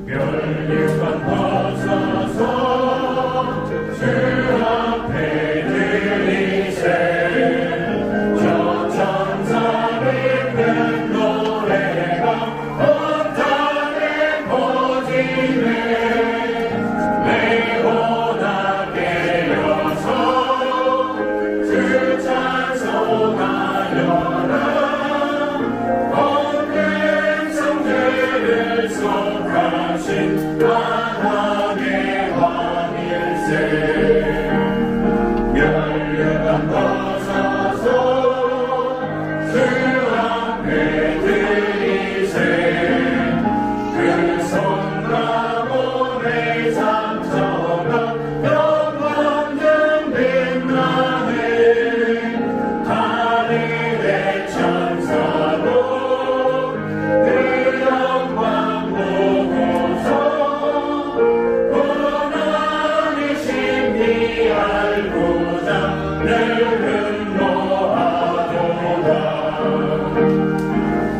멸류관 벗어서 주 앞에 들이세 저 천사의 큰 노래가 온 땅에 퍼지네 매호나게 여서 주 찬송하려라 온 백성들을 속하신 하나님의 왕일세 멸류관 벗어서 주 앞에 들이세 그 손가락의 상처가 영원히 빛나네 하늘의 천사도 그 영광 보고서 고난의 심리 알고자 늘 흠모하도다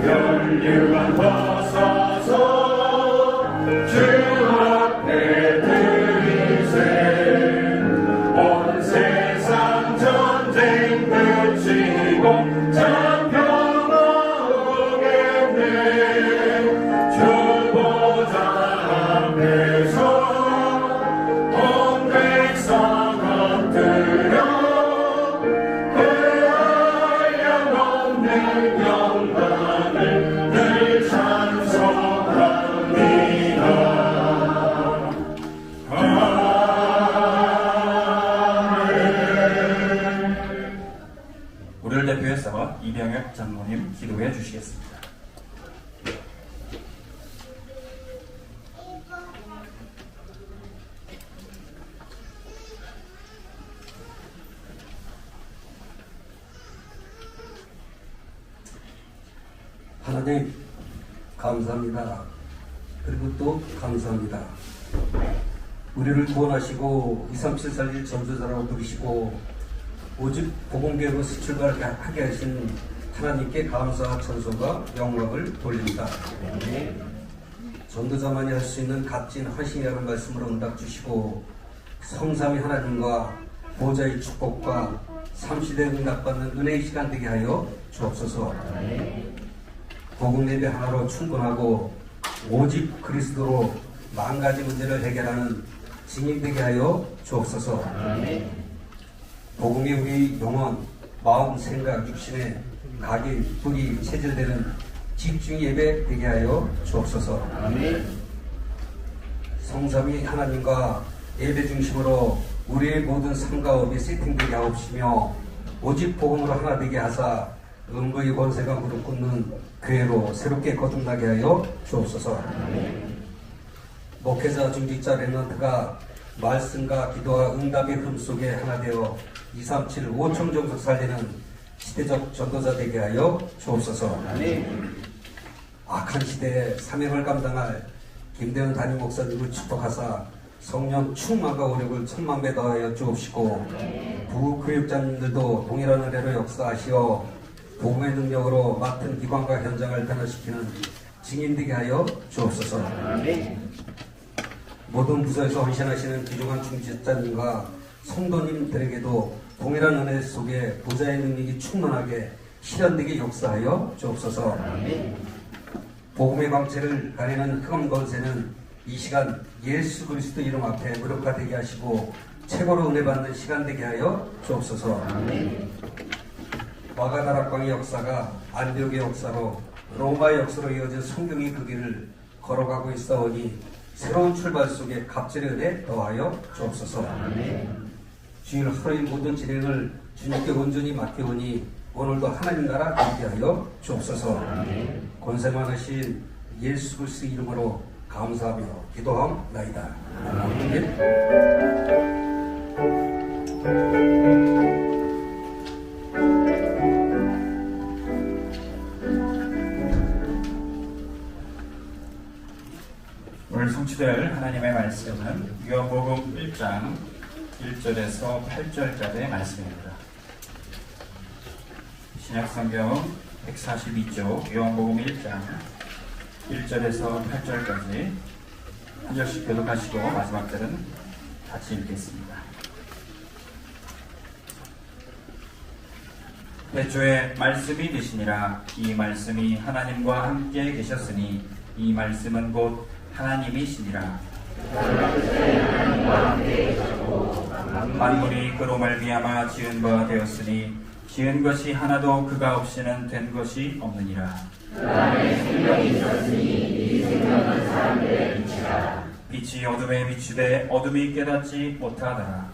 멸류관 벗어서 주 앞에 들이세 온 세상 전쟁 그치고 참 평화 오겠네 주 보좌 앞에서 온 백성 엎드려 그 한량없는 영광을 늘 찬송합니다. 아멘. 우리를 대표해서 이병혁 장로님 기도해 주시겠습니다. 하나님 감사합니다. 그리고 또 감사합니다. 우리를 구원하시고 23741 전도자라고 부르시고 오직 복음계로 출발하게 하신 하나님께 감사와 찬송과 영광을 돌립니다. 전도자만이 할 수 있는 값진 헌신이라는 말씀으로 응답 주시고 성삼위 하나님과 보좌의 축복과 삼시대 응답받는 은혜의 시간 되게 하여 주옵소서. 복음 예배 하나로 충분하고 오직 그리스도로 만 가지 문제를 해결하는 증인 되게 하여 주옵소서. 복음이 우리 영혼, 마음, 생각, 육신의 각일, 뿌리, 체질되는 집중 예배 되게 하여 주옵소서. 성삼위 하나님과 예배 중심으로 우리의 모든 삶과 업이 세팅되게 하옵시며 오직 복음으로 하나 되게 하사 음부의 권세가 무릎 꿇는 교회로 새롭게 거듭나게 하여 주옵소서. 목회자 중직자 렘넌트가 말씀과 기도와 응답의 흐름 속에 하나 되어 237 5천 종족 살리는 시대적 전도자 되게 하여 주옵소서. 악한 시대에 사명을 감당할 김대현 담임 목사님을 축복하사 성령 충만과 오력을 천만배 더하여 주옵시고 부교육자님들도 동일한 은혜로 역사하시어 복음의 능력으로 맡은 기관과 현장을 변화시키는 증인되게 하여 주옵소서. 모든 부서에서 헌신하시는 귀중한 중직자님과 성도님들에게도 동일한 은혜 속에 보좌의 능력이 충만하게 실현되게 역사하여 주옵소서. 복음의 광채를 가리는 흑암 권세는 이 시간 예수 그리스도 이름 앞에 무력화되게 하시고 최고로 은혜 받는 시간 되게 하여 주옵소서. 와가다락방의 역사가 안디옥의 역사로 로마의 역사로 이어진 성경의 그 길을 걸어가고 있사오니 새로운 출발 속에 갑절의 은혜 더하여 주옵소서. 주일 하루의 모든 진행을 주님께 온전히 맡겨오니 오늘도 하나님 나라 되게 하여 주옵소서. 권세 많으신 예수 그리스도 이름으로 감사하며 기도하옵나이다. 아멘. 오늘 성취될 하나님의 말씀은 요한복음 1장 1절에서 8절까지의 말씀입니다. 신약성경 142쪽 요한복음 1장 1절에서 8절까지 한 절씩 교독하시고 마지막 절은 같이 읽겠습니다. 태초에 말씀이 되시니라. 이 말씀이 하나님과 함께 계셨으니 이 말씀은 곧 하나님이시니라. 만물이 그로 말미암아 지은 바 되었으니 지은 것이 하나도 그가 없이는 된 것이 없느니라. 빛이 어둠에 비추되 어둠이 깨닫지 못하더라.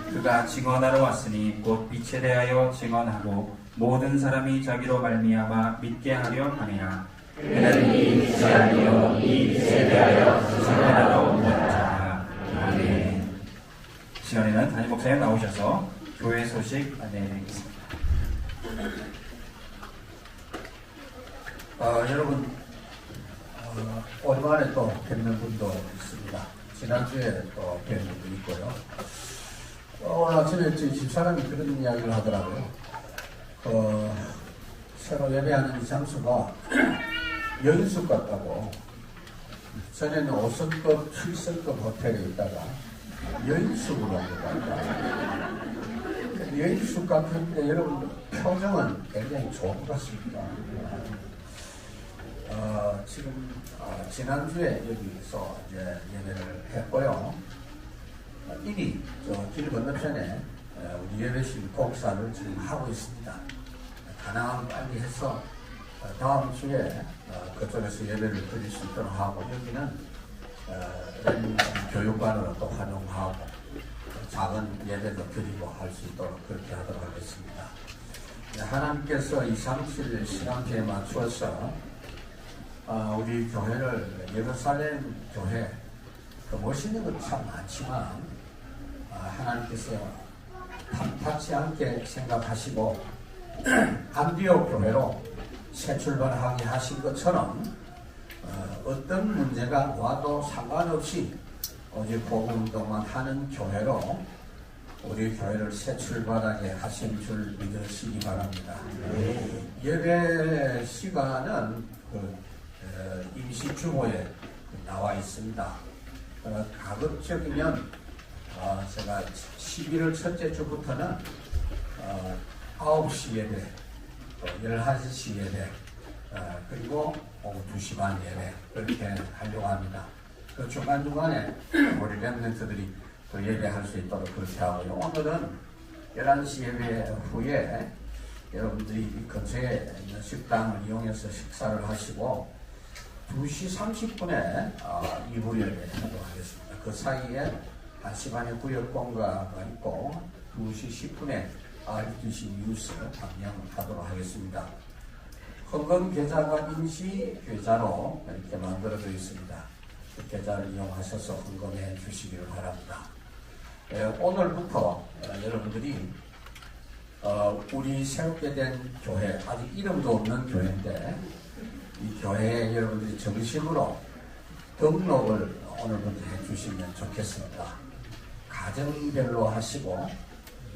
그가 증언하러 왔으니 곧 빛에 대하여 증언하고 모든 사람이 자기로 말미암아 믿게 하려 함이라. 그는 이 빛이 아니요 이 빛에 대하여 증언하러 온 자라. 아멘. 시간에는 담임 목사님 나오셔서 교회 소식 안내해드리겠습니다. 여러분, 오랜만에 또 뵙는 분도 있습니다. 지난주에 또 뵙는 분도 있고요. 오늘 아침에 집사람이 그런 이야기를 하더라고요. 새로 예배하는 이 장소가 연숙 같다고. 전에는 5성급, 7성급 호텔에 있다가 연숙으로 온 것 같다. 연숙 같은데 여러분 표정은 굉장히 좋은 것 같습니다. 지금 지난주에 여기서 이제 예배를 했고요. 이미 길 건너편에 우리 예배실 공사를 지금 하고 있습니다. 가능하면 빨리 해서 다음 주에 그쪽에서 예배를 드릴 수 있도록 하고, 여기는 교육관으로 또 활용하고 작은 예배도 드리고 할 수 있도록 그렇게 하도록 하겠습니다. 하나님께서 237 시간표에 맞추어서 우리 교회를 예루살렘 교회 멋있는 것 참 많지만 하나님께서 탐탁치 않게 생각하시고 안디옥 교회로 새 출발하게 하신 것처럼 어떤 문제가 와도 상관없이 오직 복음운동만 하는 교회로 우리 교회를 새 출발하게 하신 줄 믿으시기 바랍니다. 예배 시간은 임시 주보에 나와 있습니다. 가급적이면 제가 11월 첫째 주부터는 9시 예배, 11시 예배, 그리고 오후 2시 반 예배 그렇게 하려고 합니다. 그 중간중간에 우리 랩런트들이 또 예배할 수 있도록 그렇게 하고요. 오늘은 11시 예배 후에 여러분들이 이 근처에 있는 식당을 이용해서 식사를 하시고 2시 30분에 2부 예배 하도록 하겠습니다. 그 사이에 1시 반에 구역공가가 있고 2시 10분에 RTC 뉴스 방영하도록 하겠습니다. 헌금 계좌가 임시 계좌로 이렇게 만들어져 있습니다. 그 계좌를 이용하셔서 헌금해 주시기를 바랍니다. 오늘부터 여러분들이 우리 새롭게 된 교회, 아직 이름도 없는 교회인데 이 교회에 여러분들이 정식으로 등록을 오늘부터 해주시면 좋겠습니다. 가정별로 하시고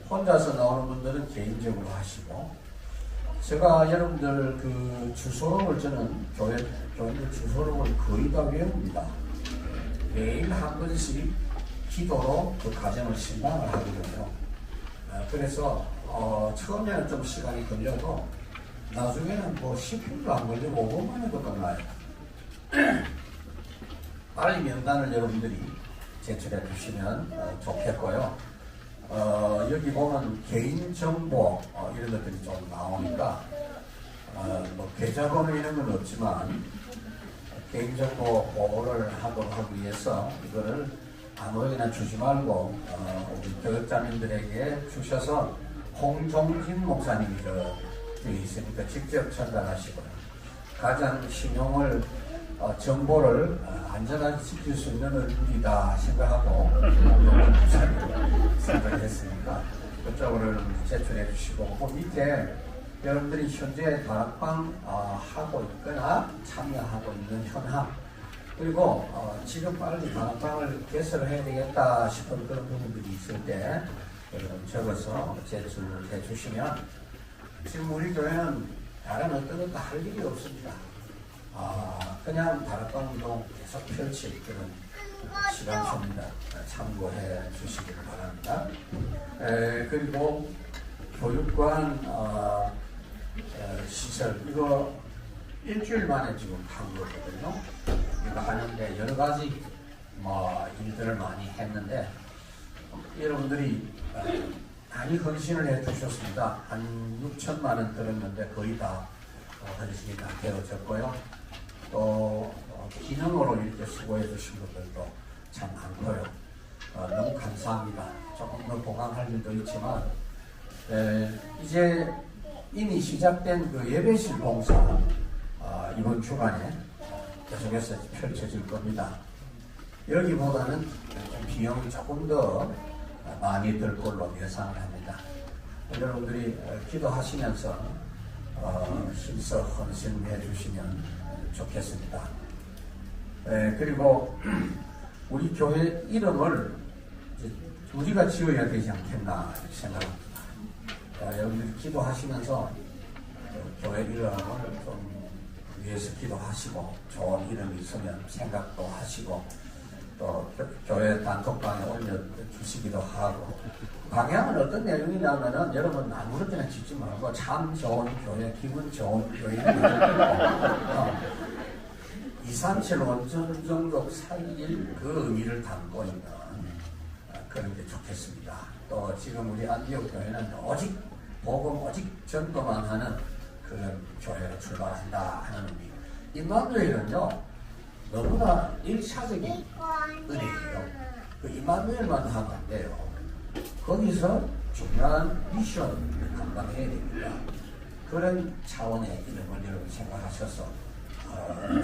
혼자서 나오는 분들은 개인적으로 하시고, 제가 여러분들 그 주소록을 저는 교인들 주소록을 거의 다 외웁니다. 매일 한 번씩 기도로 그 가정을 신방을 하거든요. 그래서 처음에는 좀 시간이 걸려도 나중에는 뭐 10분도 안 걸리고 5분만 해도 끝나요. 빨리 명단을 여러분들이 제출해 주시면 좋겠고요. 여기 보면 개인정보 이런 것들이 좀 나오니까 뭐 계좌번호 이런 건 없지만 개인정보 보호를 하도록 하기 위해서 이거를 아무에게나 주지 말고 우리 교육자님들에게 주셔서 홍종진 목사님이 여기 있으니까 직접 전달하시고요. 가장 신용을 정보를 안전하게 지킬 수 있는 은이다 생각하고 목사님을 선정했으니까 그쪽으로 제출해 주시고, 그 밑에 여러분들이 현재 다락방 하고 있거나 참여하고 있는 현황, 그리고 지금 빨리 다락방을 개설을 해야 되겠다 싶은 그런 부분들이 있을 때 여러분 적어서 제출해 주시면, 지금 우리 교회는 다른 어떤 것도 할 일이 없습니다. 그냥 다락방운동 계속 펼칠 그런 시간입니다. 참고해 주시기를 바랍니다. 그리고 교육관 시설 이거 일주일 만에 지금 한 거거든요. 이거 하는데 여러 가지 일들을 많이 했는데 여러분들이 많이 헌신을 해 주셨습니다. 한 6천만 원 들었는데 거의 다 헌신이 다 되어졌고요. 또 기능으로 이렇게 수고해 주신 분들도 참 많고요. 너무 감사합니다. 조금 더 보강할 일도 있지만 이제 이미 시작된 그 예배실 봉사 이번 주간에 계속해서 펼쳐질 겁니다. 여기보다는 좀 비용이 조금 더 많이 들 걸로 예상을 합니다. 여러분들이 기도하시면서 힘써 헌신해 주시면 좋겠습니다. 그리고 우리 교회 이름을 우리가 지어야 되지 않겠나 생각합니다. 여러분들이 기도하시면서 교회 이름을 좀 위해서 기도하시고 좋은 이름이 있으면 생각도 하시고 또 교회 단톡방에 올려주시기도 하고 방향은 어떤 내용이냐면은 여러분 아무렇게나 짓지 말고 참 좋은 교회, 기분 좋은 교회 237 원전 정도 살릴 그 의미를 담고 있는 그런 게 좋겠습니다. 또 지금 우리 안디옥 교회는 오직 복음, 오직 전도만 하는 그런 교회로 출발한다 하는 의미. 임마누엘은요 너무나 1차적인 은혜예요. 그 임마누엘만 하면 안 돼요. 거기서 중요한 미션을 감당해야 됩니다. 그런 차원의 이름을 여러분 생각하셔서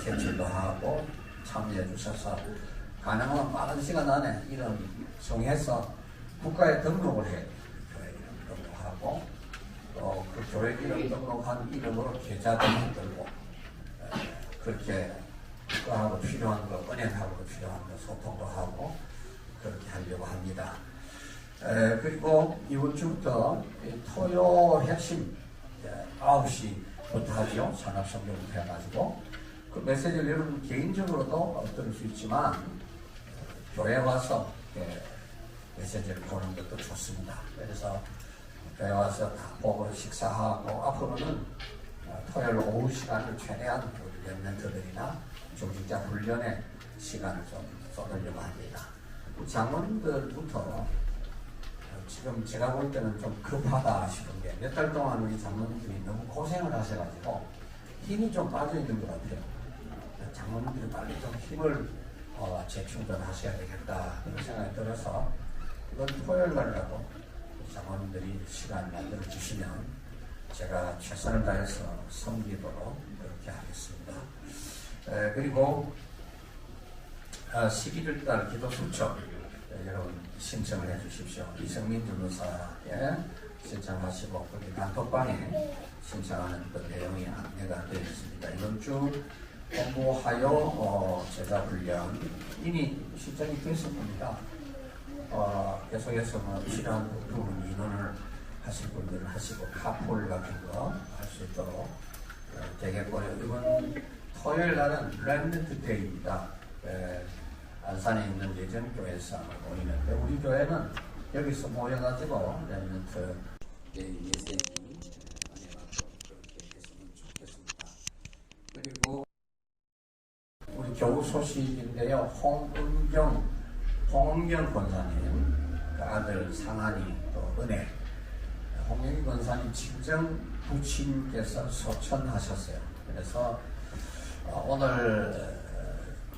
제출도 하고 참여해 주셔서 가능한 빠른 시간 안에 이름 정해서 국가에 등록을 해야 돼요. 교회 이름 등록하고 또 그 교회 이름 등록한 이름으로 계좌도 만들고 그렇게 국가하고 필요한 거, 은행하고 필요한 거 소통도 하고 그렇게 하려고 합니다. 그리고 이번 주부터 토요 핵심 9시부터 하죠. 산업성경부터 해가지고 그 메시지를 여러분 개인적으로도 들을 수 있지만 교회 와서 메시지를 보는 것도 좋습니다. 그래서 교회 와서 다 보고 식사하고 앞으로는 토요일 오후 시간을 최대한 랩런트들이나 중직자 훈련에 시간을 좀 쏟으려고 합니다. 장로님들부터 지금 제가 볼 때는 좀 급하다 싶은 게 몇 달 동안 우리 장로님들이 너무 고생을 하셔가지고 힘이 좀 빠져 있는 것 같아요. 장로님들이 빨리 좀 힘을 재충전하셔야 되겠다 이런 생각이 들어서 이번 토요일 날이라도 장로님들이 시간 만들어 주시면 제가 최선을 다해서 섬기도록 그렇게 하겠습니다. 그리고 11월달 기도 수첩 여러분 신청을 해 주십시오. 이성민 변호사에 신청하시고 거기 단톡방에 신청하는 그 내용이 안내가 되어 있습니다. 이번 주 공부하여 제자 훈련 이미 신청이 됐습니다. 계속해서 필요한 부분 인원을 하실 분들은 하시고 카풀 같은 거 할 수 있도록 되겠고요. 이번 토요일 날은 랩런트 데이입니다. 안산에 있는 예전교회에서 모이는데 우리 교회는 여기서 모여가지고 랩런트 데이 메시지 그렇게 했으면 좋겠습니다. 그리고 우리 교우 소식인데요. 홍은경 권사님 그 아들 상한이 또 은혜 홍영희 권사님 친정 부친께서 소천하셨어요. 그래서 오늘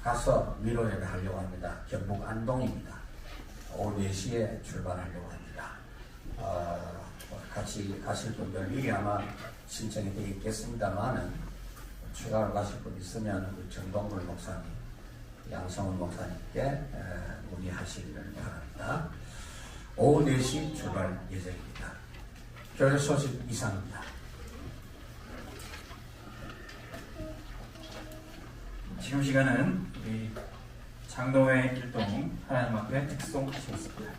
가서 위로 예배 하려고 합니다. 경북 안동입니다. 오후 4시에 출발하려고 합니다. 같이 가실 분들 미리 아마 신청이 되어 있겠습니다만은 추가로 가실 분 있으면 우리 정동물 목사님, 양성훈 목사님께 문의하시기를 바랍니다. 오후 4시 출발 예정입니다. 교회 소식 이상입니다. 지금 시간은 우리 장로회 일동 하나님 앞에 특송하시겠습니다.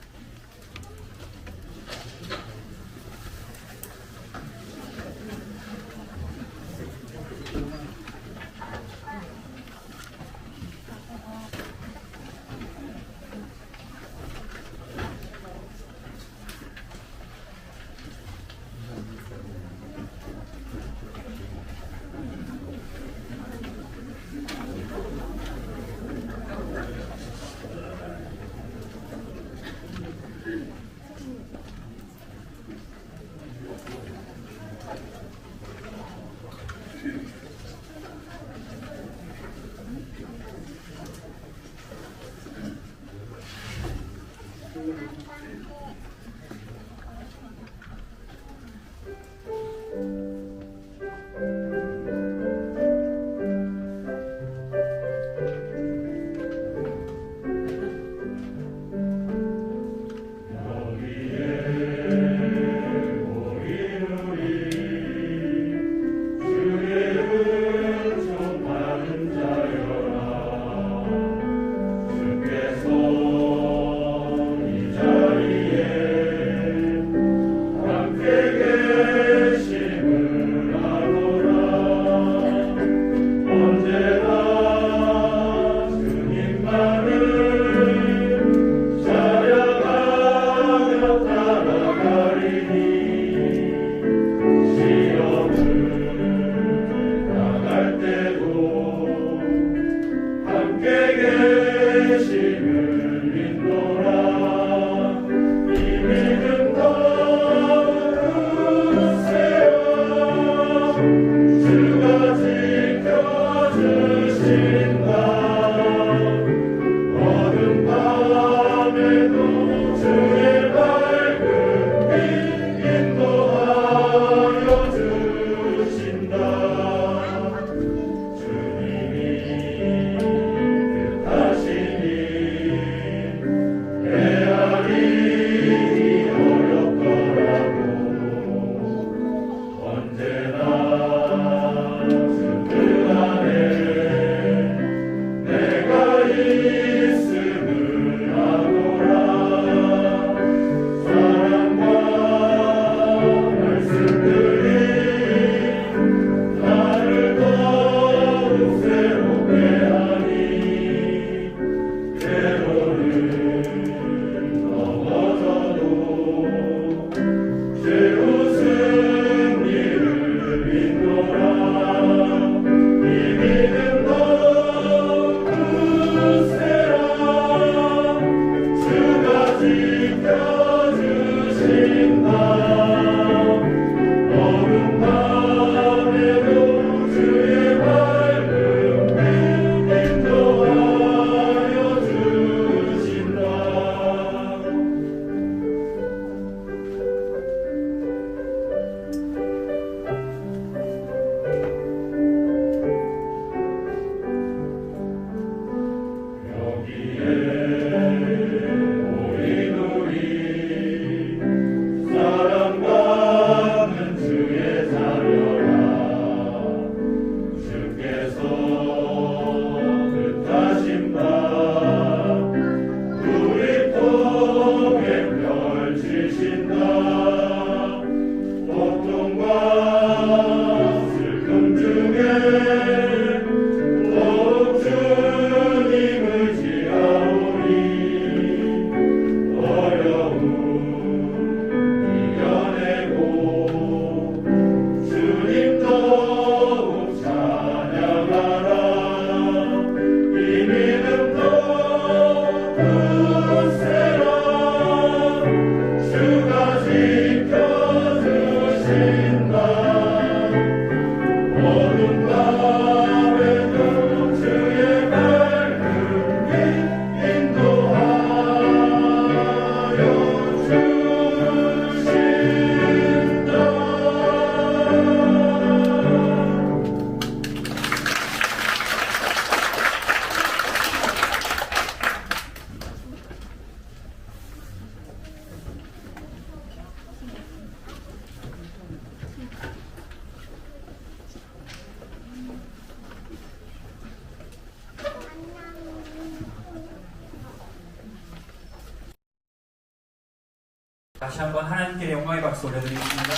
다시 한번 하나님께 영광의 박수 올려드리겠습니다.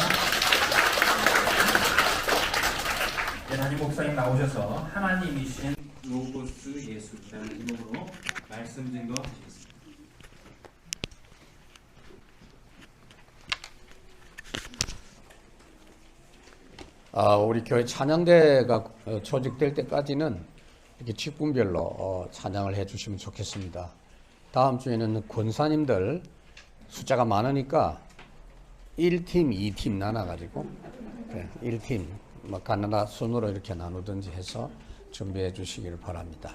네, 담임 목사님 나오셔서 하나님이신 로고스 예수라는 제목으로 말씀 증거하시겠습니다. 우리 교회 찬양대가 조직될 때까지는 이렇게 직분별로 찬양을 해주시면 좋겠습니다. 다음 주에는 권사님들 숫자가 많으니까 1팀, 2팀 나눠가지고 1팀 가나다 순으로 이렇게 나누든지 해서 준비해 주시기를 바랍니다.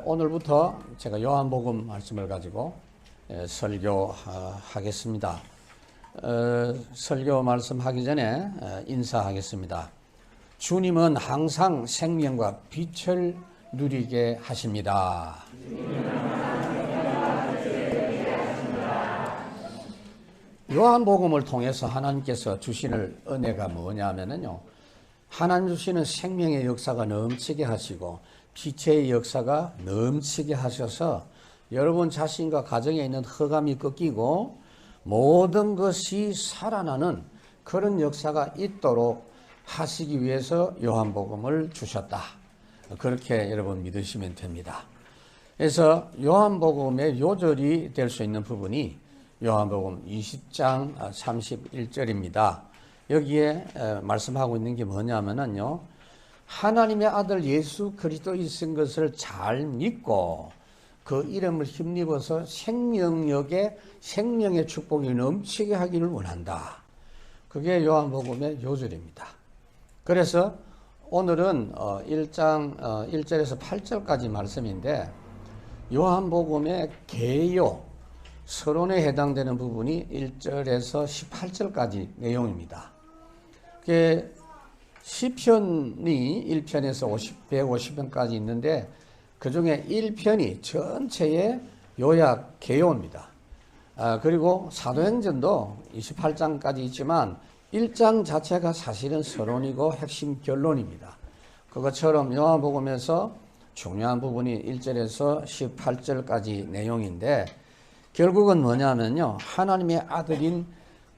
오늘부터 제가 요한복음 말씀을 가지고 설교하겠습니다. 설교 말씀하기 전에 인사하겠습니다. 주님은 항상 생명과 빛을 누리게 하십니다. 요한복음을 통해서 하나님께서 주시는 은혜가 뭐냐면요, 하나님 주시는 생명의 역사가 넘치게 하시고 빛의 역사가 넘치게 하셔서 여러분 자신과 가정에 있는 흑암이 꺾이고 모든 것이 살아나는 그런 역사가 있도록 하시기 위해서 요한복음을 주셨다. 그렇게 여러분 믿으시면 됩니다. 그래서 요한복음의 요절이 될 수 있는 부분이 요한복음 20장 31절입니다. 여기에 말씀하고 있는 게 뭐냐면요, 하나님의 아들 예수 그리스도이신 것을 잘 믿고 그 이름을 힘입어서 생명의 축복이 넘치게 하기를 원한다. 그게 요한복음의 요절입니다. 그래서 오늘은 1장 1절에서 8절까지 말씀인데 요한복음의 개요, 서론에 해당되는 부분이 1절에서 18절까지 내용입니다. 그게 시편이 1편에서 150편까지 있는데 그 중에 1편이 전체의 요약 개요입니다. 그리고 사도행전도 28장까지 있지만 1장 자체가 사실은 서론이고 핵심 결론입니다. 그것처럼 요한복음에서 중요한 부분이 1절에서 18절까지 내용인데 결국은 뭐냐면요, 하나님의 아들인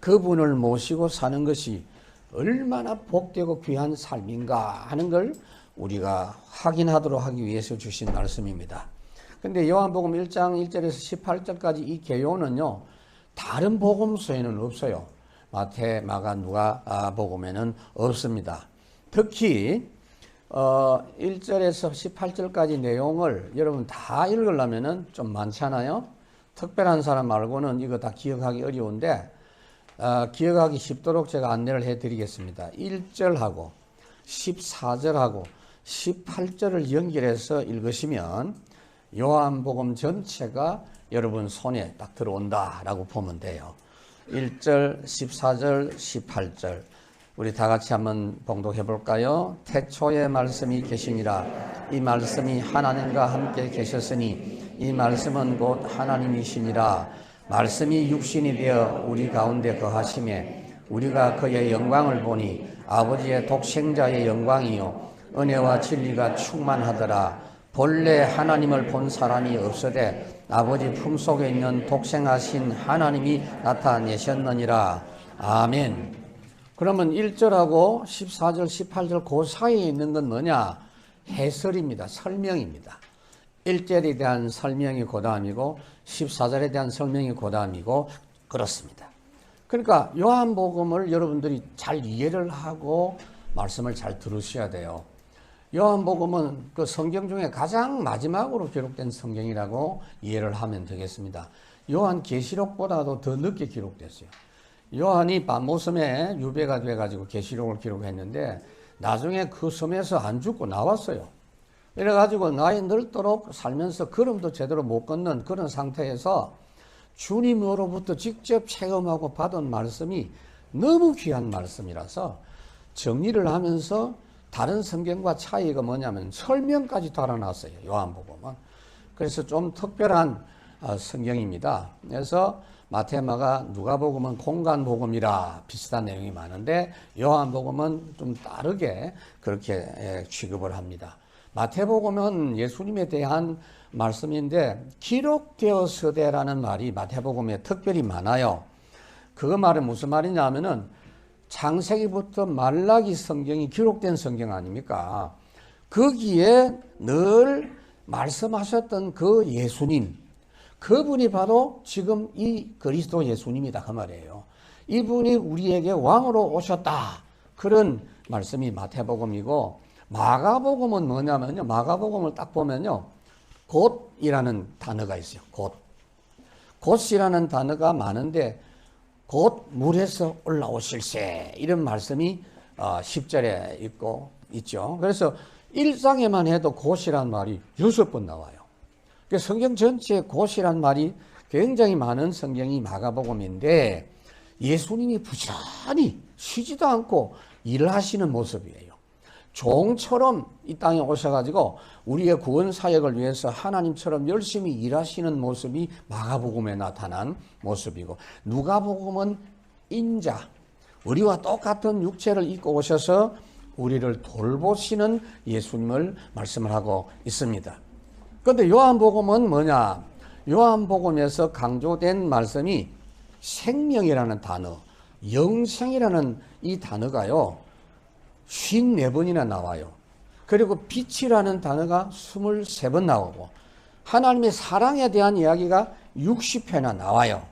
그분을 모시고 사는 것이 얼마나 복되고 귀한 삶인가 하는 걸 우리가 확인하도록 하기 위해서 주신 말씀입니다. 근데 요한복음 1장 1절에서 18절까지 이 개요는요, 다른 복음서에는 없어요. 마태, 마가, 누가 복음에는 없습니다. 특히 1절에서 18절까지 내용을 여러분 다 읽으려면 좀 많잖아요. 특별한 사람 말고는 이거 다 기억하기 어려운데 기억하기 쉽도록 제가 안내를 해드리겠습니다. 1절하고 14절하고 18절을 연결해서 읽으시면 요한복음 전체가 여러분 손에 딱 들어온다라고 보면 돼요. 1절, 14절, 18절 우리 다 같이 한번 봉독해 볼까요? 태초에 말씀이 계시니라. 이 말씀이 하나님과 함께 계셨으니 이 말씀은 곧 하나님이시니라. 말씀이 육신이 되어 우리 가운데 거하심에 우리가 그의 영광을 보니 아버지의 독생자의 영광이요 은혜와 진리가 충만하더라. 본래 하나님을 본 사람이 없으되 아버지 품속에 있는 독생하신 하나님이 나타내셨느니라. 아멘. 그러면 1절하고 14절, 18절 그 사이에 있는 건 뭐냐? 해설입니다. 설명입니다. 1절에 대한 설명이 그 다음이고 14절에 대한 설명이 그 다음이고 그렇습니다. 그러니까 요한복음을 여러분들이 잘 이해를 하고 말씀을 잘 들으셔야 돼요. 요한복음은 그 성경 중에 가장 마지막으로 기록된 성경이라고 이해를 하면 되겠습니다. 요한계시록보다도 더 늦게 기록됐어요. 요한이 밤모섬에 유배가 돼가지고 계시록을 기록했는데 나중에 그 섬에서 안 죽고 나왔어요. 이래가지고 나이 늙도록 살면서 걸음도 제대로 못 걷는 그런 상태에서 주님으로부터 직접 체험하고 받은 말씀이 너무 귀한 말씀이라서 정리를 하면서 다른 성경과 차이가 뭐냐면 설명까지 달아놨어요. 요한복음은. 그래서 좀 특별한 성경입니다. 그래서 마태, 마가, 누가복음은 공간복음이라 비슷한 내용이 많은데 요한복음은 좀 다르게 그렇게 취급을 합니다. 마태복음은 예수님에 대한 말씀인데 기록되었으되라는 말이 마태복음에 특별히 많아요. 그 말은 무슨 말이냐 하면은 창세기부터 말라기 성경이 기록된 성경 아닙니까? 거기에 늘 말씀하셨던 그 예수님, 그분이 바로 지금 이 그리스도 예수님이다 그 말이에요. 이분이 우리에게 왕으로 오셨다, 그런 말씀이 마태복음이고, 마가복음은 뭐냐면요, 마가복음을 딱 보면요, 곧이라는 단어가 있어요. 곧이라는 단어가 많은데 곧 물에서 올라오실세, 이런 말씀이 10절에 있죠. 그래서 1장에만 해도 곧이란 말이 6번 나와요. 성경 전체에 곧이란 말이 굉장히 많은 성경이 마가복음인데, 예수님이 부지런히 쉬지도 않고 일을 하시는 모습이에요. 종처럼 이 땅에 오셔가지고 우리의 구원 사역을 위해서 하나님처럼 열심히 일하시는 모습이 마가복음에 나타난 모습이고, 누가복음은 인자, 우리와 똑같은 육체를 입고 오셔서 우리를 돌보시는 예수님을 말씀을 하고 있습니다. 그런데 요한복음은 뭐냐? 요한복음에서 강조된 말씀이 생명이라는 단어, 영생이라는 이 단어가요 54번이나 나와요. 그리고 빛이라는 단어가 23번 나오고, 하나님의 사랑에 대한 이야기가 60회나 나와요.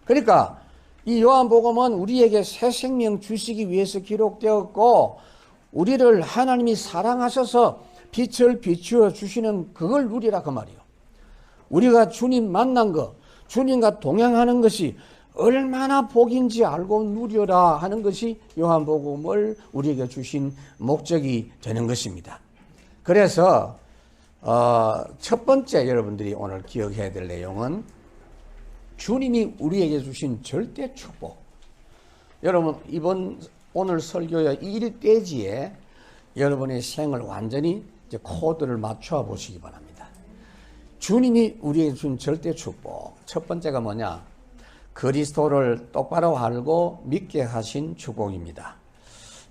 그러니까 이 요한복음은 우리에게 새 생명 주시기 위해서 기록되었고, 우리를 하나님이 사랑하셔서 빛을 비추어 주시는 그걸 누리라 그 말이에요. 우리가 주님 만난 거, 주님과 동행하는 것이 얼마나 복인지 알고 누려라 하는 것이 요한복음을 우리에게 주신 목적이 되는 것입니다. 그래서 첫 번째 여러분들이 오늘 기억해야 될 내용은 주님이 우리에게 주신 절대 축복. 여러분 오늘 설교의 1대지에 여러분의 생을 완전히 이제 코드를 맞춰 보시기 바랍니다. 주님이 우리에게 준 절대 축복. 첫 번째가 뭐냐? 그리스도를 똑바로 알고 믿게 하신 축복입니다.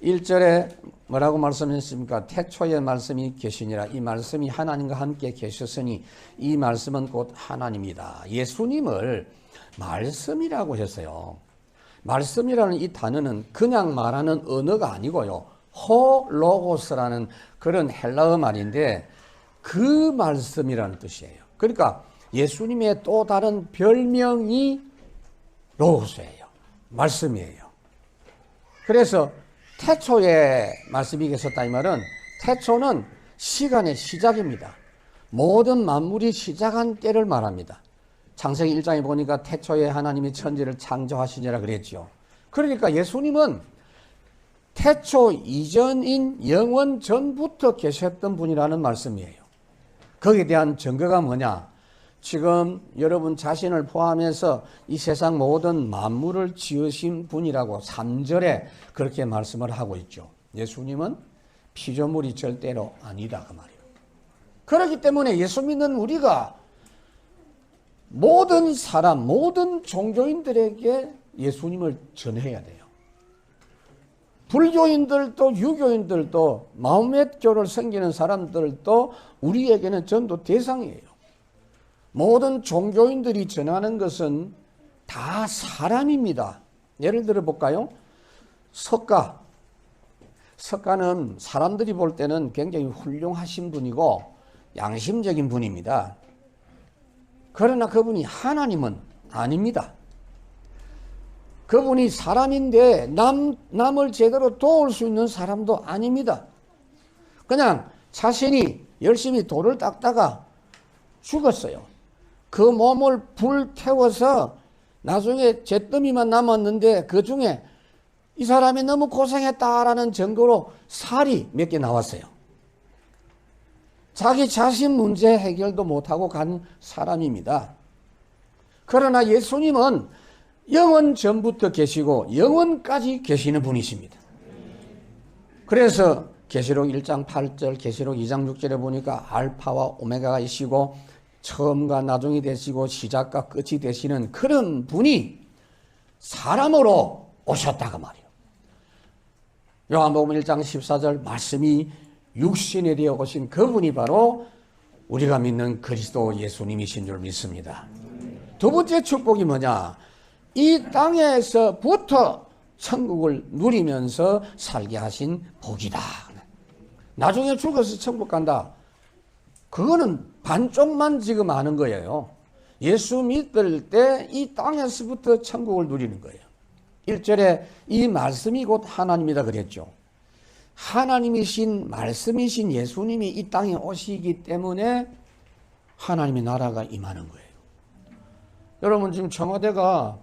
1절에 뭐라고 말씀했습니까? 태초에 말씀이 계시니라. 이 말씀이 하나님과 함께 계셨으니 이 말씀은 곧 하나님이다. 예수님을 말씀이라고 했어요. 말씀이라는 이 단어는 그냥 말하는 언어가 아니고요, 호로고스라는 그런 헬라어 말인데 그 말씀이라는 뜻이에요. 그러니까 예수님의 또 다른 별명이 로고스예요. 말씀이에요. 그래서 태초에 말씀이 계셨다 이 말은, 태초는 시간의 시작입니다. 모든 만물이 시작한 때를 말합니다. 창세기 1장에 보니까 태초에 하나님이 천지를 창조하시니라 그랬죠. 그러니까 예수님은 태초 이전인 영원 전부터 계셨던 분이라는 말씀이에요. 거기에 대한 증거가 뭐냐? 지금 여러분 자신을 포함해서 이 세상 모든 만물을 지으신 분이라고 3절에 그렇게 말씀을 하고 있죠. 예수님은 피조물이 절대로 아니다 그 말이에요. 그렇기 때문에 예수 믿는 우리가 모든 사람, 모든 종교인들에게 예수님을 전해야 돼요. 불교인들도 유교인들도 마호메트교를 섬기는 사람들도 우리에게는 전도 대상이에요. 모든 종교인들이 전하는 것은 다 사람입니다. 예를 들어 볼까요? 석가는 사람들이 볼 때는 굉장히 훌륭하신 분이고 양심적인 분입니다. 그러나 그분이 하나님은 아닙니다. 그분이 사람인데 남을 제대로 도울 수 있는 사람도 아닙니다. 그냥 자신이 열심히 돌을 닦다가 죽었어요. 그 몸을 불태워서 나중에 잿더미만 남았는데 그 중에 이 사람이 너무 고생했다라는 증거로 살이 몇 개 나왔어요. 자기 자신 문제 해결도 못하고 간 사람입니다. 그러나 예수님은 영원 전부터 계시고 영원까지 계시는 분이십니다. 그래서 계시록 1장 8절, 계시록 2장 6절에 보니까 알파와 오메가이시고 처음과 나중이 되시고 시작과 끝이 되시는 그런 분이 사람으로 오셨다고 말이에요. 요한복음 1장 14절 말씀이 육신에 되어 오신 그분이 바로 우리가 믿는 그리스도 예수님이신 줄 믿습니다. 두 번째 축복이 뭐냐? 이 땅에서부터 천국을 누리면서 살게 하신 복이다. 나중에 죽어서 천국 간다. 그거는 반쪽만 지금 아는 거예요. 예수 믿을 때 이 땅에서부터 천국을 누리는 거예요. 1절에 이 말씀이 곧 하나님이다 그랬죠. 하나님이신 말씀이신 예수님이 이 땅에 오시기 때문에 하나님의 나라가 임하는 거예요. 여러분 지금 청와대가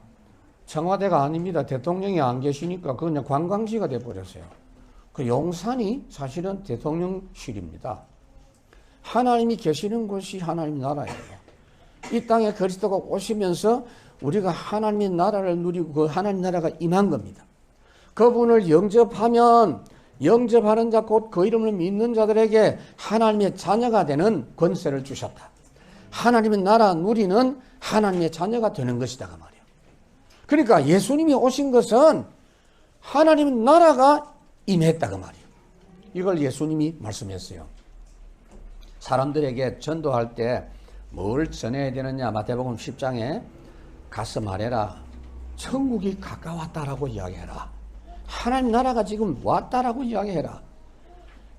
아닙니다. 대통령이 안 계시니까 그냥 관광지가 돼버렸어요. 그 용산이 사실은 대통령실입니다. 하나님이 계시는 곳이 하나님의 나라예요. 이 땅에 그리스도가 오시면서 우리가 하나님의 나라를 누리고 그 하나님 나라가 임한 겁니다. 그분을 영접하면 영접하는 자 곧 그 이름을 믿는 자들에게 하나님의 자녀가 되는 권세를 주셨다. 하나님의 나라 누리는 하나님의 자녀가 되는 것이다 그 말이에요. 그러니까 예수님이 오신 것은 하나님의 나라가 임했다 그 말이에요. 이걸 예수님이 말씀했어요. 사람들에게 전도할 때 뭘 전해야 되느냐? 마태복음 10장에 가서 말해라. 천국이 가까웠다라고 이야기해라. 하나님 나라가 지금 왔다라고 이야기해라.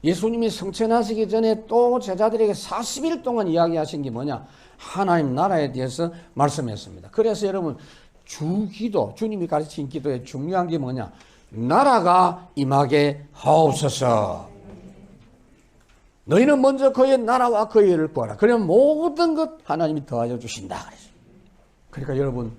예수님이 성천하시기 전에 또 제자들에게 40일 동안 이야기하신 게 뭐냐? 하나님 나라에 대해서 말씀했습니다. 그래서 여러분 주기도, 주님이 가르친 기도의 중요한 게 뭐냐? 나라가 임하게 하옵소서. 너희는 먼저 그의 나라와 그의 의를 구하라. 그러면 모든 것 하나님이 더하여 주신다. 그러니까 여러분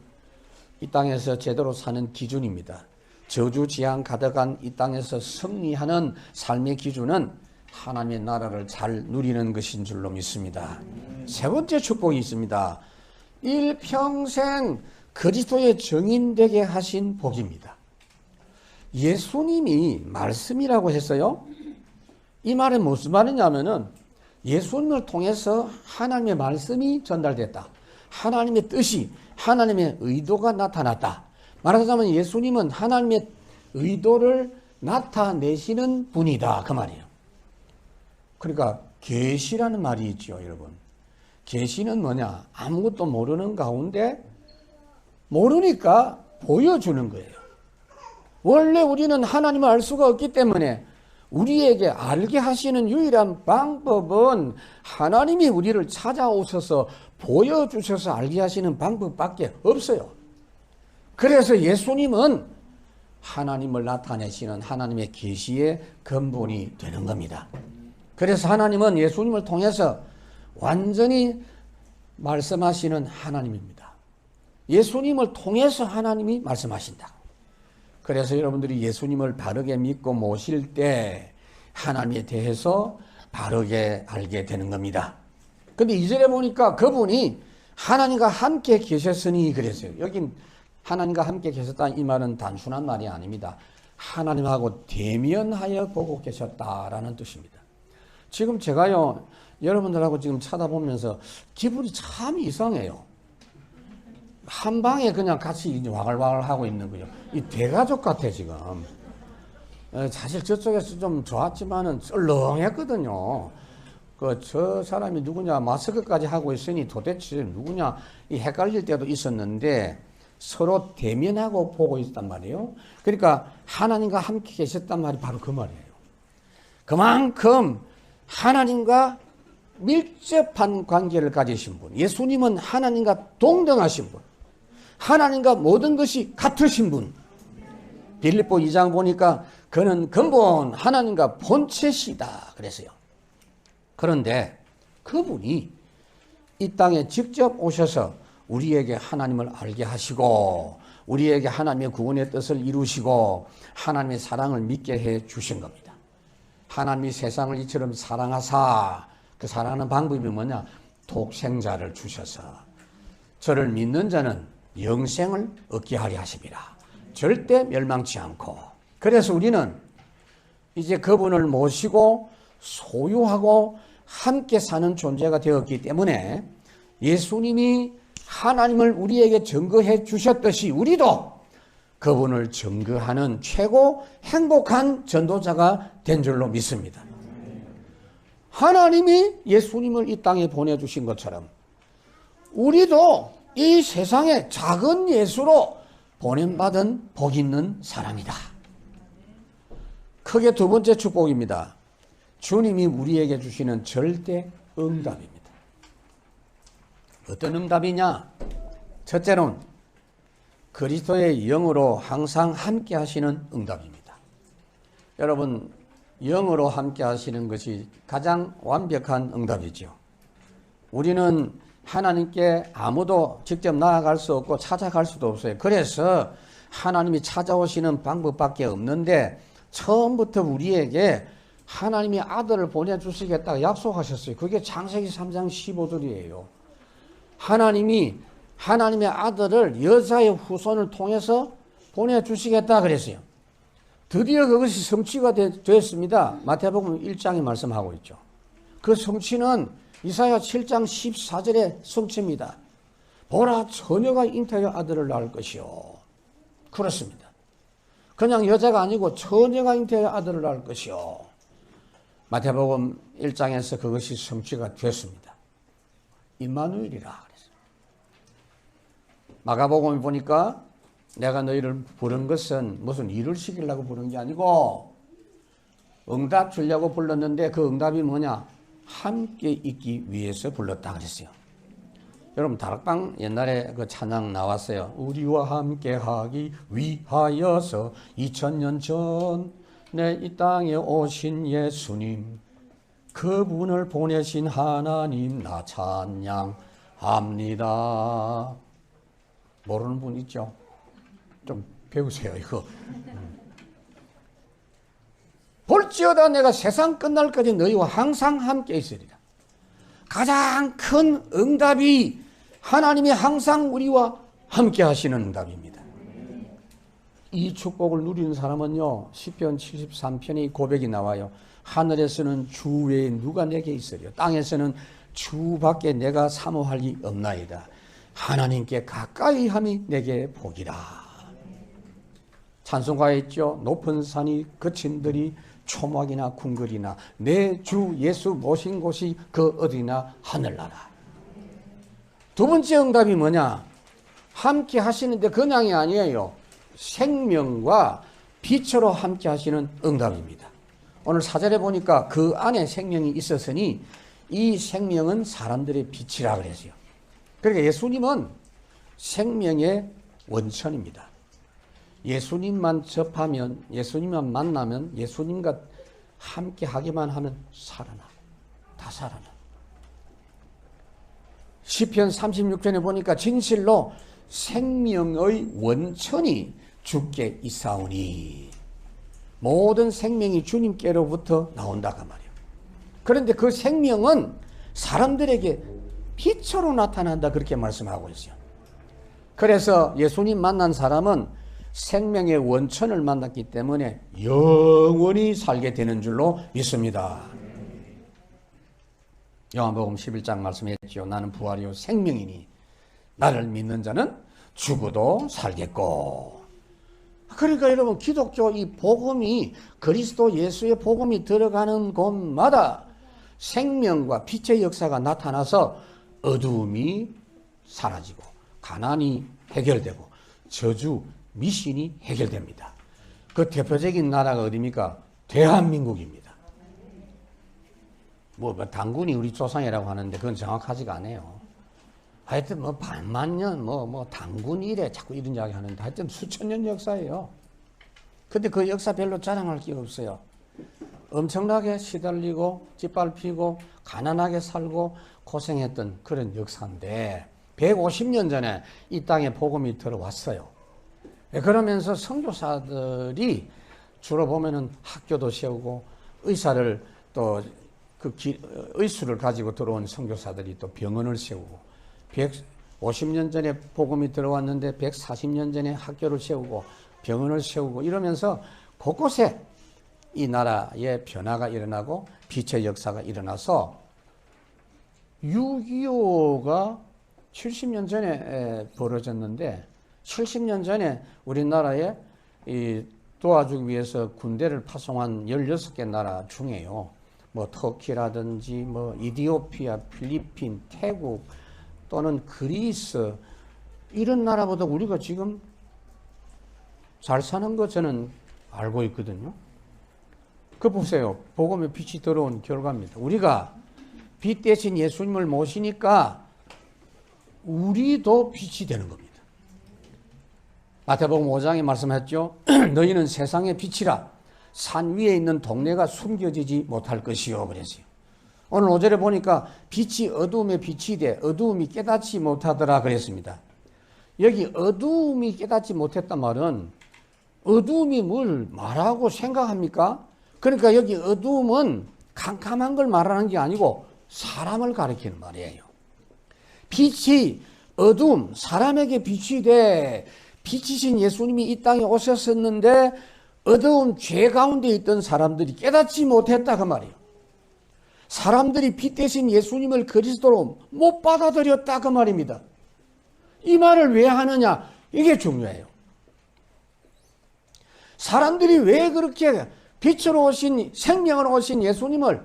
이 땅에서 제대로 사는 기준입니다. 저주지향 가득한 이 땅에서 승리하는 삶의 기준은 하나님의 나라를 잘 누리는 것인 줄로 믿습니다. 세 번째 축복이 있습니다. 일평생 그리스도의 증인되게 하신 복입니다. 예수님이 말씀이라고 했어요. 이 말은 무슨 말이냐면은 예수님을 통해서 하나님의 말씀이 전달됐다. 하나님의 뜻이, 하나님의 의도가 나타났다. 말하자면 예수님은 하나님의 의도를 나타내시는 분이다 그 말이에요. 그러니까 계시라는 말이 있죠 여러분. 계시는 뭐냐? 아무것도 모르는 가운데 모르니까 보여주는 거예요. 원래 우리는 하나님을 알 수가 없기 때문에 우리에게 알게 하시는 유일한 방법은 하나님이 우리를 찾아오셔서 보여주셔서 알게 하시는 방법밖에 없어요. 그래서 예수님은 하나님을 나타내시는 하나님의 계시의 근본이 되는 겁니다. 그래서 하나님은 예수님을 통해서 완전히 말씀하시는 하나님입니다. 예수님을 통해서 하나님이 말씀하신다. 그래서 여러분들이 예수님을 바르게 믿고 모실 때 하나님에 대해서 바르게 알게 되는 겁니다. 근데 2절에 보니까 그분이 하나님과 함께 계셨으니 그랬어요. 여긴 하나님과 함께 계셨다 이 말은 단순한 말이 아닙니다. 하나님하고 대면하여 보고 계셨다라는 뜻입니다. 지금 제가요 여러분들하고 지금 쳐다보면서 기분이 참 이상해요. 한 방에 그냥 같이 와글와글 하고 있는 거죠. 이 대가족 같아 지금. 사실 저쪽에서 좀 좋았지만은 썰렁했거든요. 저 사람이 누구냐 마스크까지 하고 있으니 도대체 누구냐 이 헷갈릴 때도 있었는데 서로 대면하고 보고 있단 말이에요. 그러니까 하나님과 함께 계셨단 말이 바로 그 말이에요. 그만큼 하나님과 밀접한 관계를 가지신 분, 예수님은 하나님과 동등하신 분, 하나님과 모든 것이 같으신 분. 빌립보 2장 보니까 그는 근본 하나님과 본체시다 그랬어요. 그런데 그분이 이 땅에 직접 오셔서 우리에게 하나님을 알게 하시고 우리에게 하나님의 구원의 뜻을 이루시고 하나님의 사랑을 믿게 해 주신 겁니다. 하나님이 세상을 이처럼 사랑하사 그 사랑하는 방법이 뭐냐? 독생자를 주셔서 저를 믿는 자는 영생을 얻게 하려 하심이라. 절대 멸망치 않고. 그래서 우리는 이제 그분을 모시고 소유하고 함께 사는 존재가 되었기 때문에 예수님이 하나님을 우리에게 증거해 주셨듯이 우리도 그분을 증거하는 최고 행복한 전도자가 된 줄로 믿습니다. 하나님이 예수님을 이 땅에 보내주신 것처럼 우리도 이 세상에 작은 예수로 보냄받은 복 있는 사람이다. 크게 두 번째 축복입니다. 주님이 우리에게 주시는 절대 응답입니다. 어떤 응답이냐? 첫째는 그리스도의 영으로 항상 함께 하시는 응답입니다. 여러분, 영으로 함께 하시는 것이 가장 완벽한 응답이죠. 우리는 하나님께 아무도 직접 나아갈 수 없고 찾아갈 수도 없어요. 그래서 하나님이 찾아오시는 방법밖에 없는데 처음부터 우리에게 하나님이 아들을 보내주시겠다고 약속하셨어요. 그게 창세기 3장 15절이에요. 하나님이 하나님의 아들을 여자의 후손을 통해서 보내주시겠다 그랬어요. 드디어 그것이 성취가 되었습니다. 마태복음 1장에 말씀하고 있죠. 그 성취는 이사야 7장 14절의 성취입니다. 보라, 처녀가 잉태하여 아들을 낳을 것이요. 그렇습니다. 그냥 여자가 아니고 처녀가 잉태하여 아들을 낳을 것이요. 마태복음 1장에서 그것이 성취가 됐습니다. 임마누엘이라 그랬어요. 마가복음에 보니까 내가 너희를 부른 것은 무슨 일을 시키려고 부른 게 아니고 응답 주려고 불렀는데 그 응답이 뭐냐? 함께 있기 위해서 불렀다 그랬어요. 여러분, 다락방 옛날에 그 찬양 나왔어요. 우리와 함께 하기 위하여서 2000년 전에 이 땅에 오신 예수님, 그분을 보내신 하나님 나 찬양합니다. 모르는 분 있죠? 좀 배우세요 이거. 볼지어다 내가 세상 끝날까지 너희와 항상 함께 있으리라. 가장 큰 응답이 하나님이 항상 우리와 함께 하시는 응답입니다. 이 축복을 누리는 사람은요, 시편 73편의 고백이 나와요. 하늘에서는 주 외에 누가 내게 있으리요, 땅에서는 주밖에 내가 사모할 이 없나이다. 하나님께 가까이 함이 내게 복이라. 찬송가에 있죠. 높은 산이 그친들이 초막이나 궁궐이나 내 주 예수 모신 곳이 그 어디나 하늘나라. 두 번째 응답이 뭐냐? 함께 하시는데 그냥이 아니에요. 생명과 빛으로 함께 하시는 응답입니다. 오늘 4절에 보니까 그 안에 생명이 있었으니 이 생명은 사람들의 빛이라 그랬어요. 그러니까 예수님은 생명의 원천입니다. 예수님만 접하면, 예수님만 만나면, 예수님과 함께 하기만 하면 살아나. 다 살아나. 시편 36편에 보니까 진실로 생명의 원천이 주께 있사오니 모든 생명이 주님께로부터 나온다고 말이에요. 그런데 그 생명은 사람들에게 빛으로 나타난다 그렇게 말씀하고 있어요. 그래서 예수님 만난 사람은 생명의 원천을 만났기 때문에 영원히 살게 되는 줄로 믿습니다. 요한복음 11장 말씀했죠. 나는 부활이요 생명이니 나를 믿는 자는 죽어도 살겠고. 그러니까 여러분, 기독교 이 복음이, 그리스도 예수의 복음이 들어가는 곳마다 생명과 빛의 역사가 나타나서 어두움이 사라지고 가난이 해결되고 저주, 미신이 해결됩니다. 그 대표적인 나라가 어디입니까? 대한민국입니다. 뭐 당군이 우리 조상이라고 하는데 그건 정확하지가 않아요. 하여튼 뭐 반만년 뭐 당군 이래 자꾸 이런 이야기 하는데 하여튼 수천 년 역사예요. 근데 그 역사 별로 자랑할 게 없어요. 엄청나게 시달리고 짓밟히고 가난하게 살고 고생했던 그런 역사인데 150년 전에 이 땅에 복음이 들어왔어요. 그러면서 선교사들이 주로 보면은 학교도 세우고 의사를 또 그 의술을 가지고 들어온 선교사들이 또 병원을 세우고 150년 전에 복음이 들어왔는데 140년 전에 학교를 세우고 병원을 세우고 이러면서 곳곳에 이 나라의 변화가 일어나고 빛의 역사가 일어나서 6.25가 70년 전에 벌어졌는데 70년 전에 우리나라에 이 도와주기 위해서 군대를 파송한 16개 나라 중에요. 뭐 터키라든지 뭐 이디오피아, 필리핀, 태국 또는 그리스 이런 나라보다 우리가 지금 잘 사는 거 저는 알고 있거든요. 그 보세요. 복음의 빛이 들어온 결과입니다. 우리가 빛 대신 예수님을 모시니까 우리도 빛이 되는 겁니다. 마태복음 5장에 말씀했죠. 너희는 세상의 빛이라 산 위에 있는 동네가 숨겨지지 못할 것이요 그랬어요. 오늘 5절에 보니까 빛이 어두움에 빛이 돼 어두움이 깨닫지 못하더라 그랬습니다. 여기 어두움이 깨닫지 못했단 말은 어두움이 뭘 말하고 생각합니까? 그러니까 여기 어두움은 캄캄한 걸 말하는 게 아니고 사람을 가리키는 말이에요. 빛이 어두움, 사람에게 빛이 돼 빛이신 예수님이 이 땅에 오셨었는데 어두운 죄 가운데 있던 사람들이 깨닫지 못했다 그 말이에요. 사람들이 빛 대신 예수님을 그리스도로 못 받아들였다 그 말입니다. 이 말을 왜 하느냐? 이게 중요해요. 사람들이 왜 그렇게 빛으로 오신 생명으로 오신 예수님을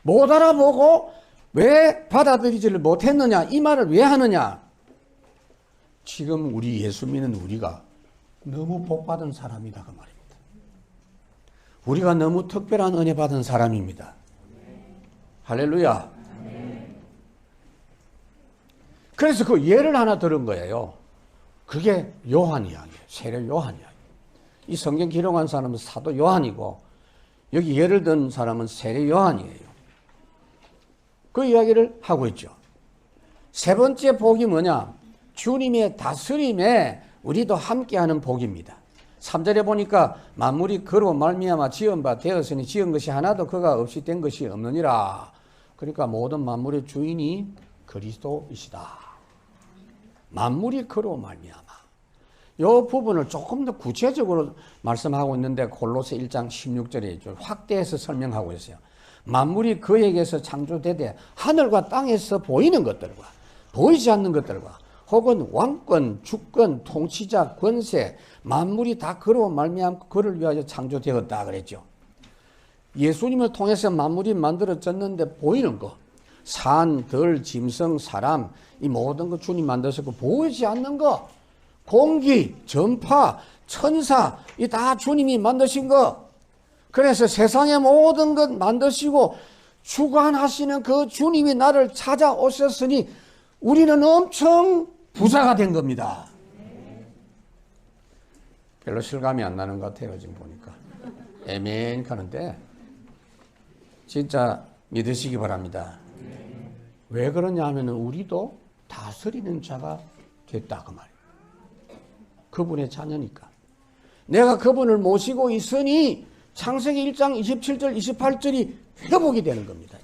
못 알아보고 왜 받아들이지를 못했느냐? 이 말을 왜 하느냐? 지금 우리 예수 믿는 우리가 너무 복받은 사람이다 그 말입니다. 우리가 너무 특별한 은혜 받은 사람입니다. 할렐루야. 그래서 그 예를 하나 들은 거예요. 그게 요한 이야기예요. 세례 요한 이야기. 이 성경 기록한 사람은 사도 요한이고 여기 예를 든 사람은 세례 요한이에요. 그 이야기를 하고 있죠. 세 번째 복이 뭐냐? 주님의 다스림에 우리도 함께하는 복입니다. 3절에 보니까 만물이 그로 말미암아 지은 바 되었으니 지은 것이 하나도 그가 없이 된 것이 없느니라. 그러니까 모든 만물의 주인이 그리스도이시다. 만물이 그로 말미암아. 이 부분을 조금 더 구체적으로 말씀하고 있는데 골로새 1장 16절에 좀 확대해서 설명하고 있어요. 만물이 그에게서 창조되되 하늘과 땅에서 보이는 것들과 보이지 않는 것들과 혹은 왕권, 주권, 통치자, 권세 만물이 다 그로 말미암고 그를 위하여 창조되었다 그랬죠. 예수님을 통해서 만물이 만들어졌는데 보이는 거 산, 들, 짐승, 사람 이 모든 것 주님 만드셨고 보이지 않는 거 공기, 전파, 천사 이 다 주님이 만드신 거. 그래서 세상의 모든 것 만드시고 주관하시는 그 주님이 나를 찾아오셨으니 우리는 엄청 부자가 된 겁니다. 별로 실감이 안 나는 것 같아요. 지금 보니까 애매하는데 진짜 믿으시기 바랍니다. 왜 그러냐 하면 우리도 다스리는 자가 됐다 그 말이에요. 그분의 자녀니까. 내가 그분을 모시고 있으니 창세기 1장 27절 28절이 회복이 되는 겁니다.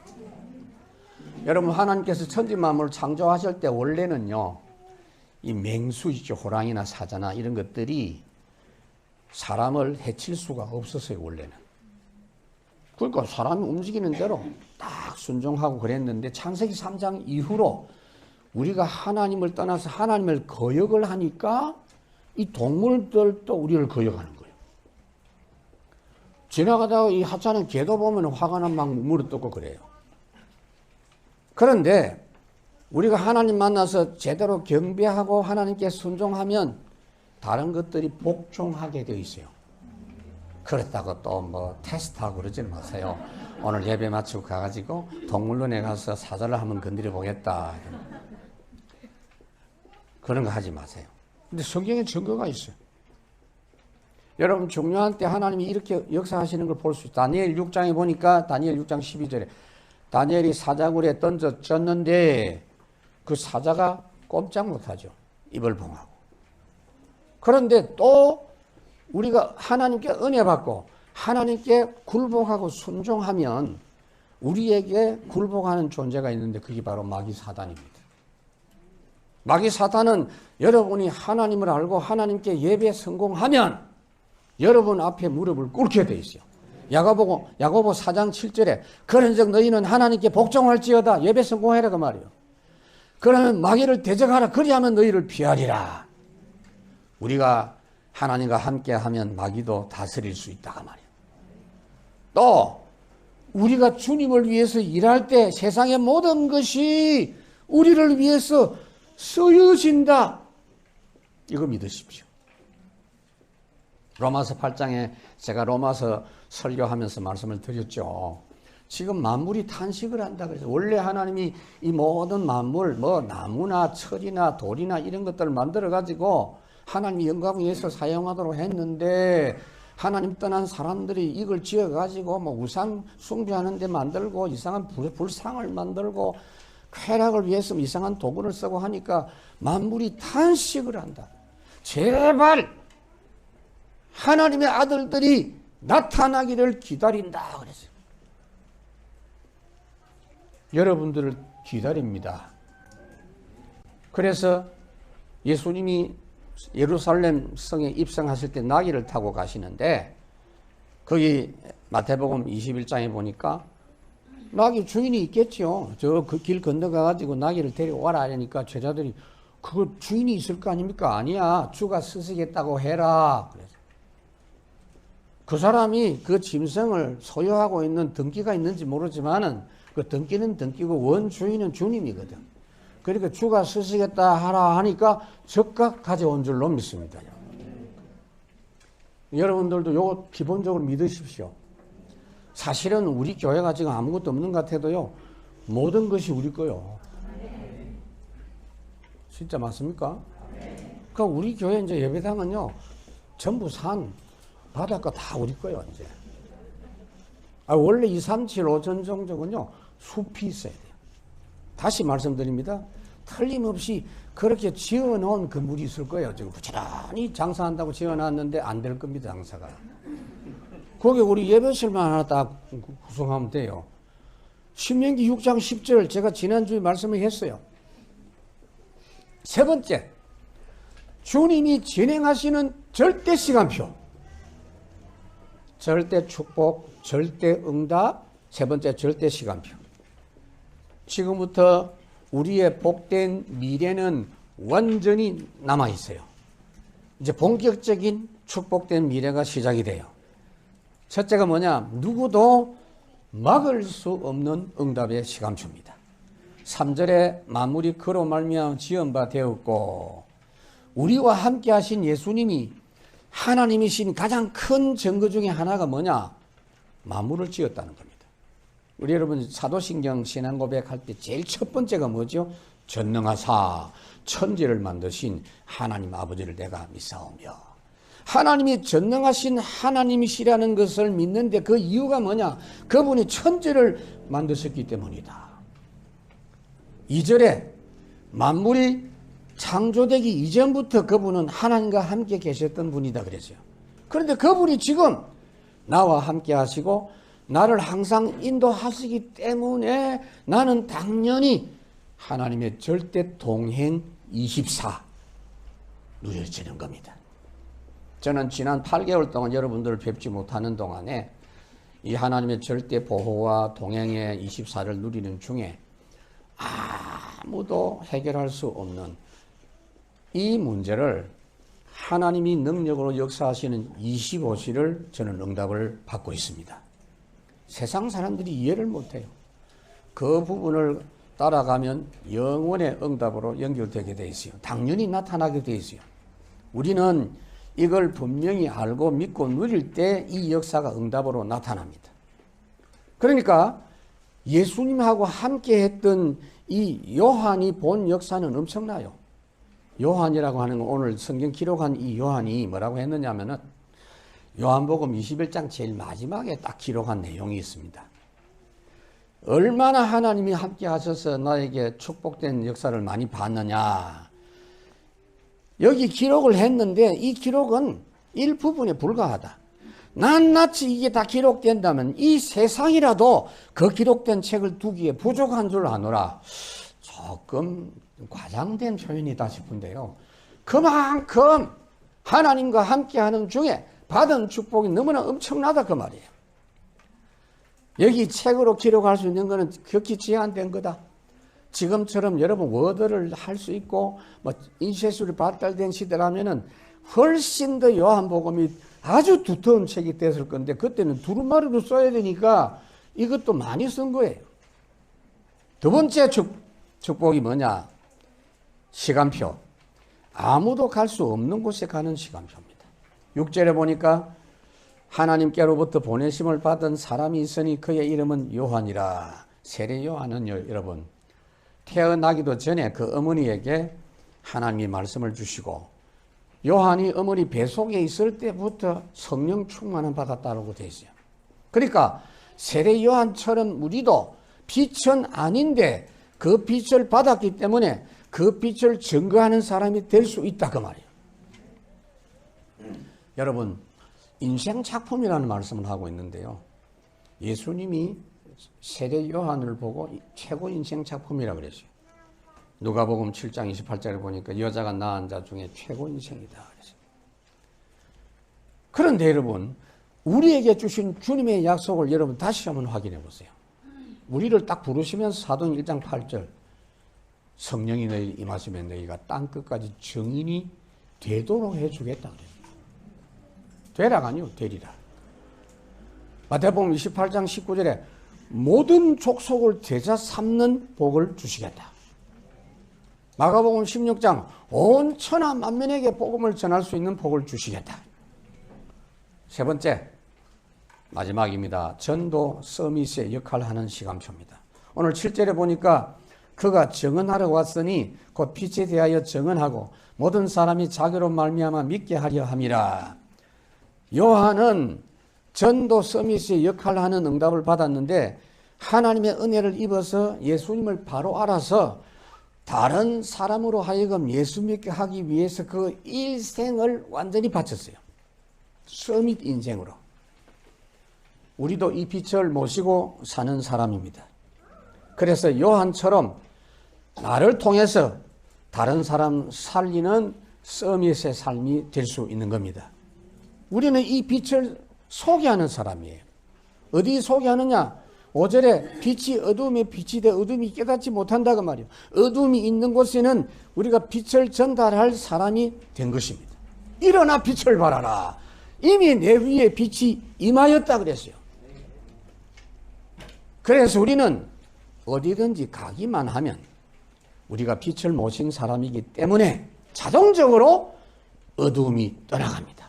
여러분 하나님께서 천지 만물을 창조하실 때 원래는요. 이 맹수 있죠. 호랑이나 사자나 이런 것들이 사람을 해칠 수가 없었어요. 원래는. 그러니까 사람이 움직이는 대로 딱 순종하고 그랬는데 창세기 3장 이후로 우리가 하나님을 떠나서 하나님을 거역을 하니까 이 동물들도 우리를 거역하는 거예요. 지나가다가 이 하찮은 개도 보면 화가 나면 막 물어뜯고 그래요. 그런데 우리가 하나님 만나서 제대로 경배하고 하나님께 순종하면 다른 것들이 복종하게 되어 있어요. 그렇다고 또 뭐 테스트하고 그러지 마세요. 오늘 예배 마치고 가가지고 동물원에 가서 사자를 한번 건드려 보겠다. 그런 거 하지 마세요. 근데 성경에 증거가 있어요. 여러분 중요한 때 하나님이 이렇게 역사하시는 걸 볼 수 있어요. 다니엘 6장에 보니까 다니엘 6장 12절에 다니엘이 사자굴에 던져졌는데 그 사자가 꼼짝 못하죠. 입을 봉하고. 그런데 또 우리가 하나님께 은혜 받고 하나님께 굴복하고 순종하면 우리에게 굴복하는 존재가 있는데 그게 바로 마귀 사단입니다. 마귀 사단은 여러분이 하나님을 알고 하나님께 예배 성공하면 여러분 앞에 무릎을 꿇게 돼 있어요. 야고보 4장 7절에 그런즉 너희는 하나님께 복종할지어다 예배 성공해라 그 말이에요. 그러면 마귀를 대적하라 그리하면 너희를 피하리라. 우리가 하나님과 함께하면 마귀도 다스릴 수 있다 그 말이에요. 또 우리가 주님을 위해서 일할 때 세상의 모든 것이 우리를 위해서 쓰여진다. 이거 믿으십시오. 로마서 8장에 제가 로마서 설교하면서 말씀을 드렸죠. 지금 만물이 탄식을 한다 그래서 원래 하나님이 이 모든 만물 뭐 나무나 철이나 돌이나 이런 것들을 만들어 가지고 하나님이 영광을 위해서 사용하도록 했는데 하나님 떠난 사람들이 이걸 지어 가지고 뭐 우상 숭배하는 데 만들고 이상한 불상을 만들고 쾌락을 위해서 이상한 도구를 쓰고 하니까 만물이 탄식을 한다. 제발 하나님의 아들들이 나타나기를 기다린다 그랬어요. 여러분들을 기다립니다. 그래서 예수님이 예루살렘 성에 입성하실 때 나귀를 타고 가시는데 거기 마태복음 21장에 보니까 나귀 주인이 있겠죠. 저 그 길 건너가 가지고 나귀를 데려와라 하니까 제자들이 그거 주인이 있을 거 아닙니까? 아니야. 주가 쓰시겠다고 해라. 그래서 그 사람이 그 짐승을 소유하고 있는 등기가 있는지 모르지만은 그 등기는 등기고 원주인은 주님이거든. 그러니까 주가 쓰시겠다 하라 하니까 즉각 가져온 줄로 믿습니다. 여러분들도 요거 기본적으로 믿으십시오. 사실은 우리 교회가 지금 아무것도 없는 것 같아도요, 모든 것이 우리 거요. 진짜 맞습니까? 그러니까 우리 교회 이제 예배당은요, 전부 산, 바닷가 다 우리 거요, 이제. 원래 2, 3, 7, 5전 정도는요, 숲이 있어야 돼요. 다시 말씀드립니다. 틀림없이 그렇게 지어놓은 건물이 있을 거예요. 지금 부지런히 장사한다고 지어놨는데 안 될 겁니다, 장사가. 거기 우리 예배실만 하나 딱 구성하면 돼요. 신명기 6장 10절 제가 지난주에 말씀을 했어요. 세 번째, 주님이 진행하시는 절대 시간표. 절대 축복, 절대 응답, 세 번째 절대 시간표. 지금부터 우리의 복된 미래는 완전히 남아있어요. 이제 본격적인 축복된 미래가 시작이 돼요. 첫째가 뭐냐? 누구도 막을 수 없는 응답의 시간표입니다. 3절에 만물이 그로 말미암아 지은 바 되었고 우리와 함께 하신 예수님이 하나님이신 가장 큰 증거 중에 하나가 뭐냐? 만물을 지었다는 겁니다. 우리 여러분 사도신경 신앙고백할 때 제일 첫 번째가 뭐죠? 전능하사 천지를 만드신 하나님 아버지를 내가 믿사오며, 하나님이 전능하신 하나님이시라는 것을 믿는데 그 이유가 뭐냐? 그분이 천지를 만드셨기 때문이다. 2절에 만물이 창조되기 이전부터 그분은 하나님과 함께 계셨던 분이다 그랬어요. 그런데 그분이 지금 나와 함께 하시고 나를 항상 인도하시기 때문에 나는 당연히 하나님의 절대 동행 24 누려지는 겁니다. 저는 지난 8개월 동안 여러분들을 뵙지 못하는 동안에 이 하나님의 절대 보호와 동행의 24를 누리는 중에 아무도 해결할 수 없는 이 문제를 하나님이 능력으로 역사하시는 25시를 저는 응답을 받고 있습니다. 세상 사람들이 이해를 못해요. 그 부분을 따라가면 영원의 응답으로 연결되게 돼 있어요. 당연히 나타나게 돼 있어요. 우리는 이걸 분명히 알고 믿고 누릴 때 이 역사가 응답으로 나타납니다. 그러니까 예수님하고 함께 했던 이 요한이 본 역사는 엄청나요. 요한이라고 하는 건 오늘 성경 기록한 이 요한이 뭐라고 했느냐 하면은 요한복음 21장 제일 마지막에 딱 기록한 내용이 있습니다. 얼마나 하나님이 함께 하셔서 나에게 축복된 역사를 많이 봤느냐. 여기 기록을 했는데 이 기록은 일부분에 불과하다. 낱낱이 이게 다 기록된다면 이 세상이라도 그 기록된 책을 두기에 부족한 줄 아노라. 조금 과장된 표현이다 싶은데요. 그만큼 하나님과 함께하는 중에 받은 축복이 너무나 엄청나다 그 말이에요. 여기 책으로 기록할 수 있는 것은 극히 제한된 거다. 지금처럼 여러분 워드를 할 수 있고 뭐 인쇄술이 발달된 시대라면은 훨씬 더 요한복음이 아주 두터운 책이 됐을 건데 그때는 두루마리로 써야 되니까 이것도 많이 쓴 거예요. 두 번째 축복이 뭐냐? 시간표. 아무도 갈 수 없는 곳에 가는 시간표입니다. 6절에 보니까 하나님께로부터 보내심을 받은 사람이 있으니 그의 이름은 요한이라. 세례 요한은 여러분 태어나기도 전에 그 어머니에게 하나님이 말씀을 주시고 요한이 어머니 뱃속에 있을 때부터 성령 충만을 받았다고 되어 있어요. 그러니까 세례 요한처럼 우리도 빛은 아닌데 그 빛을 받았기 때문에 그 빛을 증거하는 사람이 될 수 있다 그 말이에요. 여러분 인생 작품이라는 말씀을 하고 있는데요. 예수님이 세례 요한을 보고 최고 인생 작품이라고 그랬어요. 누가복음 7장 28절에 보니까 여자가 낳은 자 중에 최고 인생이다 그랬어요. 그런데 여러분 우리에게 주신 주님의 약속을 여러분 다시 한번 확인해 보세요. 우리를 딱 부르시면서 사도행 1장 8절 성령이 너희 임하시면 너희가 땅끝까지 증인이 되도록 해주겠다 그래요. 되라가 아니요 되리라. 마태복음 28장 19절에 모든 족속을 제자 삼는 복을 주시겠다. 마가복음 16장 온 천하 만민에게 복음을 전할 수 있는 복을 주시겠다. 세 번째 마지막입니다. 전도 서밋의 역할을 하는 시간표입니다. 오늘 7절에 보니까 그가 증언하러 왔으니 곧 빛에 대하여 증언하고 모든 사람이 자기로 말미암아 믿게 하려 함이라. 요한은 전도 서밋의 역할을 하는 응답을 받았는데 하나님의 은혜를 입어서 예수님을 바로 알아서 다른 사람으로 하여금 예수 믿게 하기 위해서 그 일생을 완전히 바쳤어요. 서밋 인생으로. 우리도 이 빛을 모시고 사는 사람입니다. 그래서 요한처럼 나를 통해서 다른 사람 살리는 서밋의 삶이 될 수 있는 겁니다. 우리는 이 빛을 소개하는 사람이에요. 어디 소개하느냐? 5절에 빛이 어둠에 빛이 돼 어둠이 깨닫지 못한다고 말이에요. 어둠이 있는 곳에는 우리가 빛을 전달할 사람이 된 것입니다. 일어나 빛을 발하라. 이미 내 위에 빛이 임하였다 그랬어요. 그래서 우리는 어디든지 가기만 하면 우리가 빛을 모신 사람이기 때문에 자동적으로 어둠이 떠나갑니다.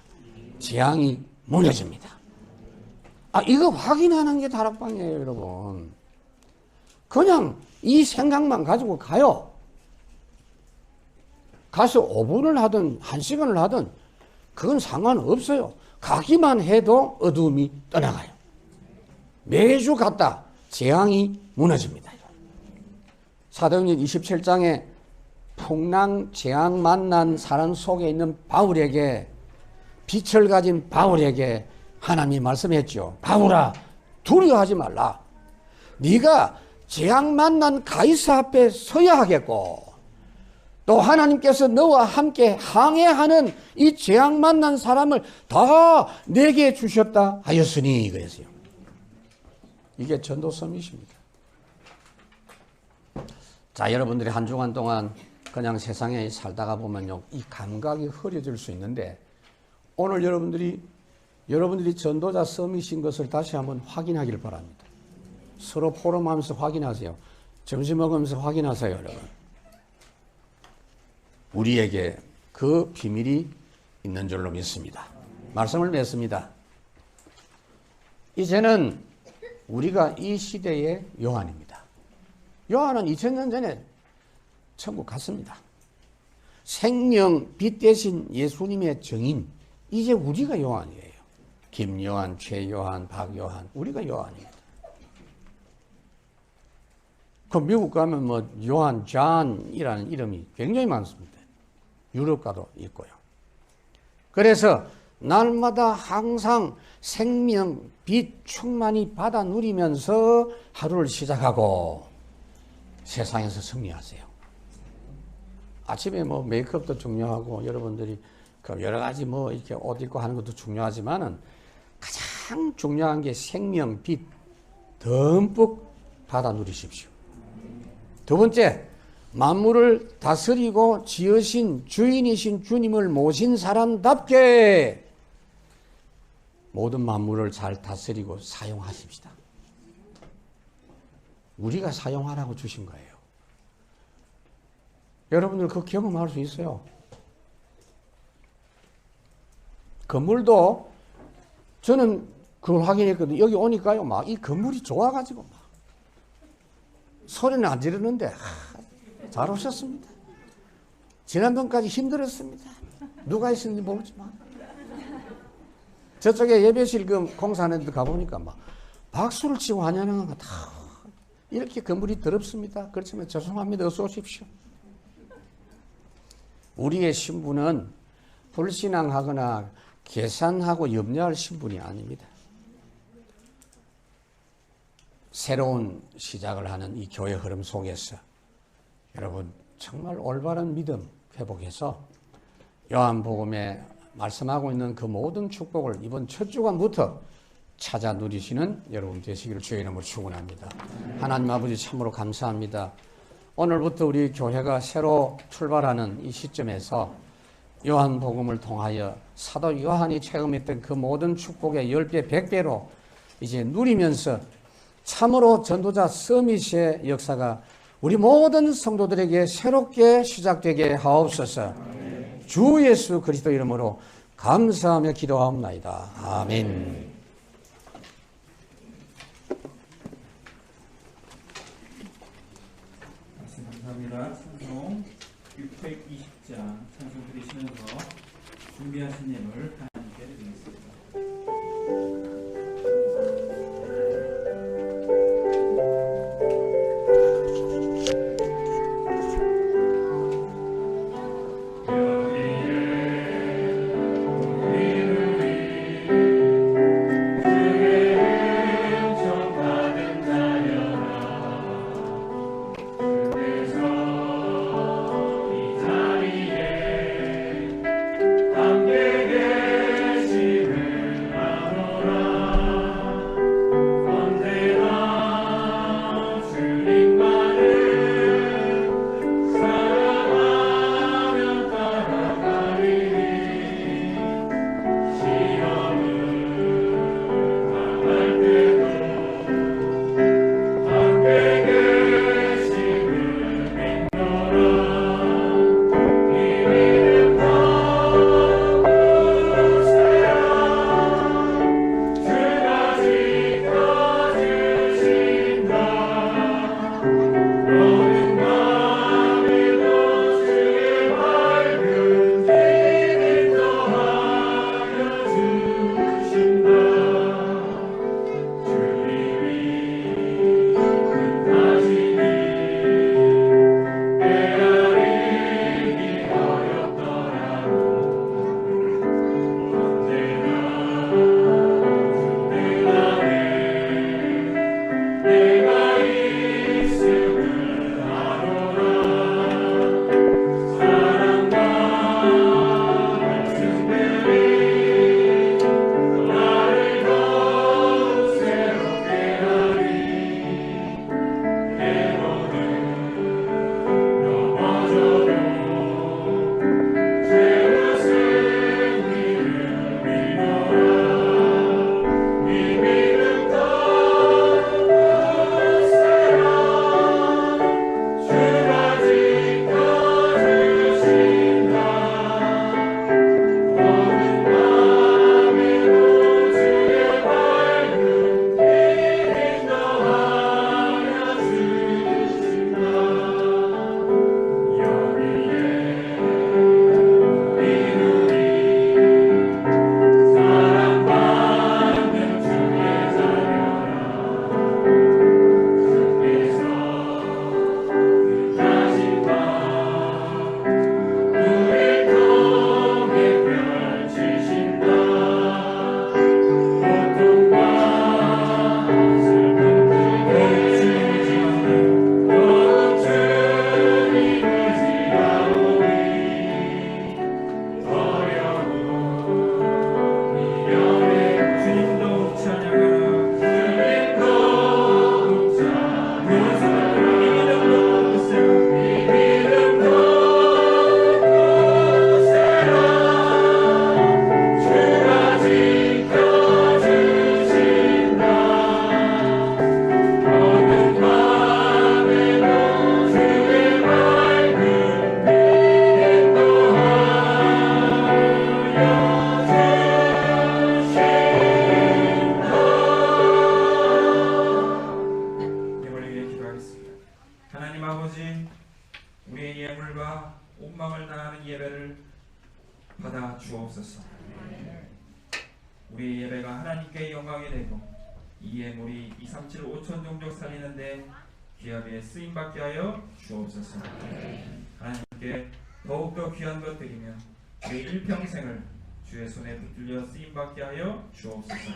재앙이 무너집니다. 이거 확인하는 게 다락방이에요, 여러분. 그냥 이 생각만 가지고 가요. 가서 5분을 하든 1시간을 하든 그건 상관없어요. 가기만 해도 어둠이 떠나가요. 매주 갔다 재앙이 무너집니다. 사도행전 27장에 풍랑 재앙 만난 사람 속에 있는 바울에게 빛을 가진 바울에게 하나님이 말씀했죠. 바울아 두려워하지 말라. 네가 재앙 만난 가이사 앞에 서야 하겠고 또 하나님께서 너와 함께 항해하는 이 재앙 만난 사람을 다 내게 주셨다 하였으니 그랬어요. 이게 전도 서밋입니다. 자, 여러분들이 한 주간 동안 그냥 세상에 살다가 보면요, 이 감각이 흐려질 수 있는데 오늘 여러분들이 전도자 서밋인 것을 다시 한번 확인하기를 바랍니다. 서로 포럼하면서 확인하세요. 점심 먹으면서 확인하세요, 여러분. 우리에게 그 비밀이 있는 줄로 믿습니다. 말씀을 맺습니다. 이제는 우리가 이 시대의 요한입니다. 요한은 2000년 전에 천국 갔습니다. 생명 빛 대신 예수님의 증인, 이제 우리가 요한이에요. 김요한, 최요한, 박요한, 우리가 요한입니다. 그 미국 가면 뭐 요한 존이라는 이름이 굉장히 많습니다. 유럽가도 있고요. 그래서 날마다 항상 생명, 빛 충만히 받아 누리면서 하루를 시작하고 세상에서 승리하세요. 아침에 뭐 메이크업도 중요하고 여러분들이 그 여러 가지 뭐 이렇게 옷 입고 하는 것도 중요하지만은 가장 중요한 게 생명, 빛 듬뿍 받아 누리십시오. 두 번째, 만물을 다스리고 지으신 주인이신 주님을 모신 사람답게 모든 만물을 잘 다스리고 사용하십시다. 우리가 사용하라고 주신 거예요. 여러분들 그 경험할 수 있어요. 건물도 저는 그걸 확인했거든요. 여기 오니까요, 막 이 건물이 좋아가지고 막 소리는 안 지르는데 잘 오셨습니다. 지난번까지 힘들었습니다. 누가 있었는지 모르지만 저쪽에 예배실 공사하는 데 가보니까 막 박수를 치고 환영하는 거 다 이렇게 건물이 더럽습니다. 그렇지만 죄송합니다. 어서 오십시오. 우리의 신분은 불신앙하거나 계산하고 염려할 신분이 아닙니다. 새로운 시작을 하는 이 교회 흐름 속에서 여러분 정말 올바른 믿음 회복해서 요한복음에 말씀하고 있는 그 모든 축복을 이번 첫 주간부터 찾아 누리시는 여러분 되시기를 주의 이름으로 축원합니다. 하나님 아버지 참으로 감사합니다. 오늘부터 우리 교회가 새로 출발하는 이 시점에서 요한복음을 통하여 사도 요한이 체험했던 그 모든 축복의 10배, 100배로 이제 누리면서 참으로 전도자 서밋의 역사가 우리 모든 성도들에게 새롭게 시작되게 하옵소서. 주 예수 그리스도 이름으로 감사하며 기도하옵나이다. 아멘. 감사합니다. 찬송 620장 찬송 드리시면서 준비하신 예물 하나님께 드리겠습니다. 하나님 아버지, 우리의 예물과 온 마음을 다하는 예배를 받아 주옵소서. 우리의 예배가 하나님께 영광이 되고 이 예물이 237 5천 종족 살리는데 귀하게 쓰임받게 하여 주옵소서. 하나님께 더욱더 귀한 것 드리며 우리 일평생을 주의 손에 붙들려 쓰임받게 하여 주옵소서.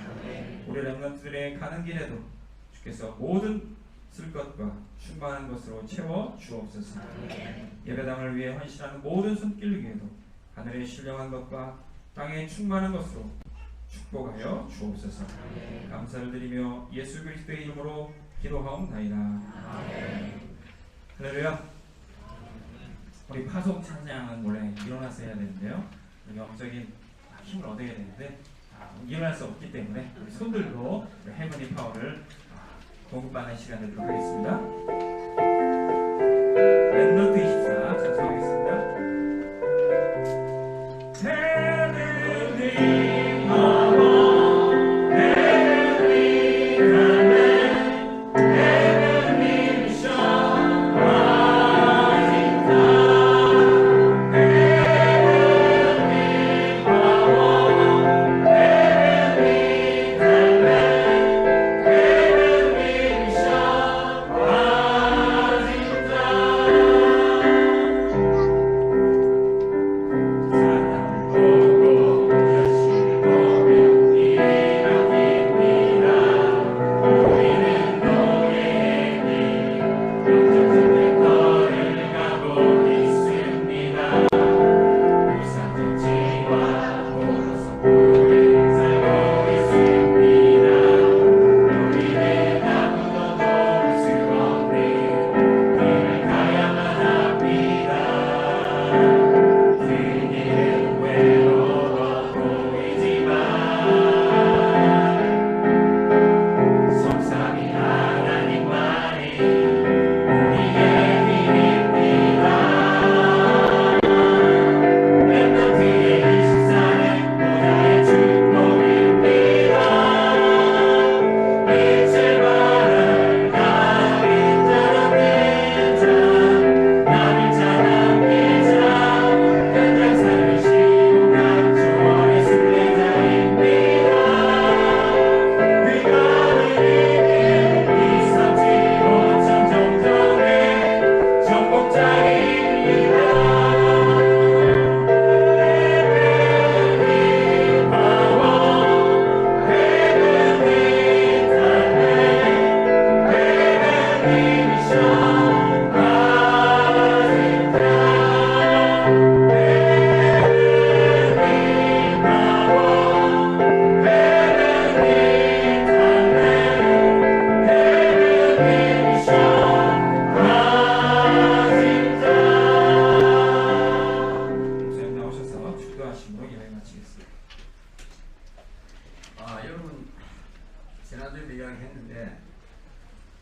우리 렘넌트들의 가는 길에도 주께서 모든 쓸 것과 충만한 것으로 채워 주옵소서. 예배당을 위해 헌신하는 모든 손길 위에도 하늘의 신령한 것과 땅의 충만한 것으로 축복하여 주옵소서. 감사를 드리며 예수 그리스도의 이름으로 기도하옵나이다. 할렐루야. 우리 파송 찬양은 원래 일어나서 해야 되는데요. 영적인 힘을 얻어야 되는데 일어날 수 없기 때문에 우리 손들고 헤븐리 파워를 공급받는 시간 되도록 하겠습니다. 랩넌트 24 작성하겠습니다. 헤븐리 파워, 헤븐리 탤런트, 헤븐리 미션, 아직다. 헤븐리 파워, 헤븐리 탤런트, 헤븐리 미션,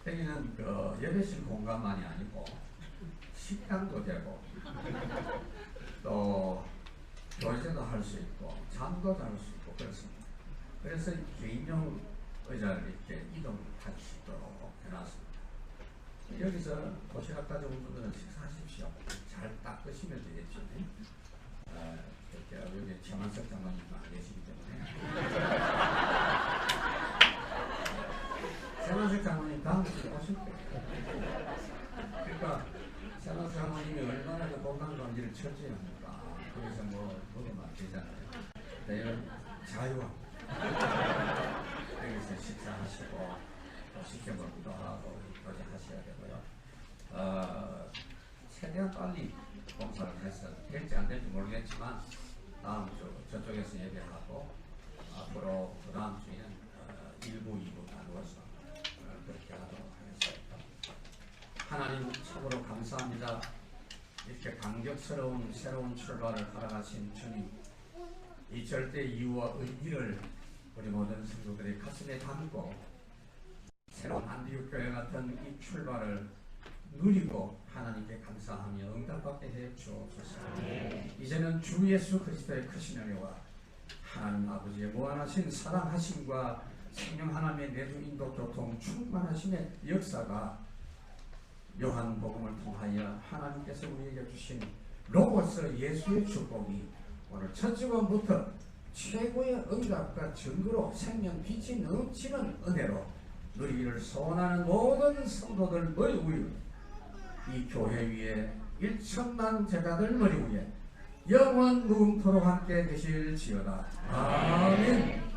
여기는 그 예배실 공간만이 아니고 식당도 되고 또 교제도 할 수 있고 잠도 잘 수 있고 그렇습니다. 그래서 개인용 의자를 이렇게 이동할 수 있도록 해놨습니다. 여기서 도시락까지 온 분들은 식사하십시오. 잘 닦으시면 되겠죠. 여기 최만석 장관님 안 계시기 때문에 최만석 장관님 다음 주에 오실 거예요. 그러니까 최만석 장관님이 얼마나 그 건강관리를 철저히 합니까? 거기서 뭐 먹으면 안 되잖아요. 내일 자유합니다. 여기서 식사하시고 또 시켜먹기도 하고 그렇게 하셔야 되고요. 최대한 빨리 공사를 해서 될지 안 될지 모르겠지만 다음 주 저쪽에서 예배하고 앞으로 그 다음 주에는 1부, 2부 나누어서 그렇게 하도록 하겠습니다. 하나님 참으로 감사합니다. 이렇게 감격스러운 새로운 출발을 살아가신 주님, 이 절대 이유와 의미를 우리 모든 성도들의 가슴에 담고 새로운 안디옥교회 같은 이 출발을 누리고 하나님께 감사하며 응답받게 해 주옵소서. 이제는 주 예수 그리스도의 크신 은혜와 하나님 아버지의 무한하신 사랑하심과 성령 하나님의 내주 인도 교통 충만하심의 역사가 요한복음을 통하여 하나님께서 우리에게 주신 로고스 예수의 축복이 오늘 첫 주번부터 최고의 응답과 증거로 생명 빛이 넘치는 은혜로 누리기를 소원하는 모든 성도들 머리 위에 이 교회 위에 1천만 제자들 머리 위에 영원 무궁토록 함께 계실지어다. 아멘.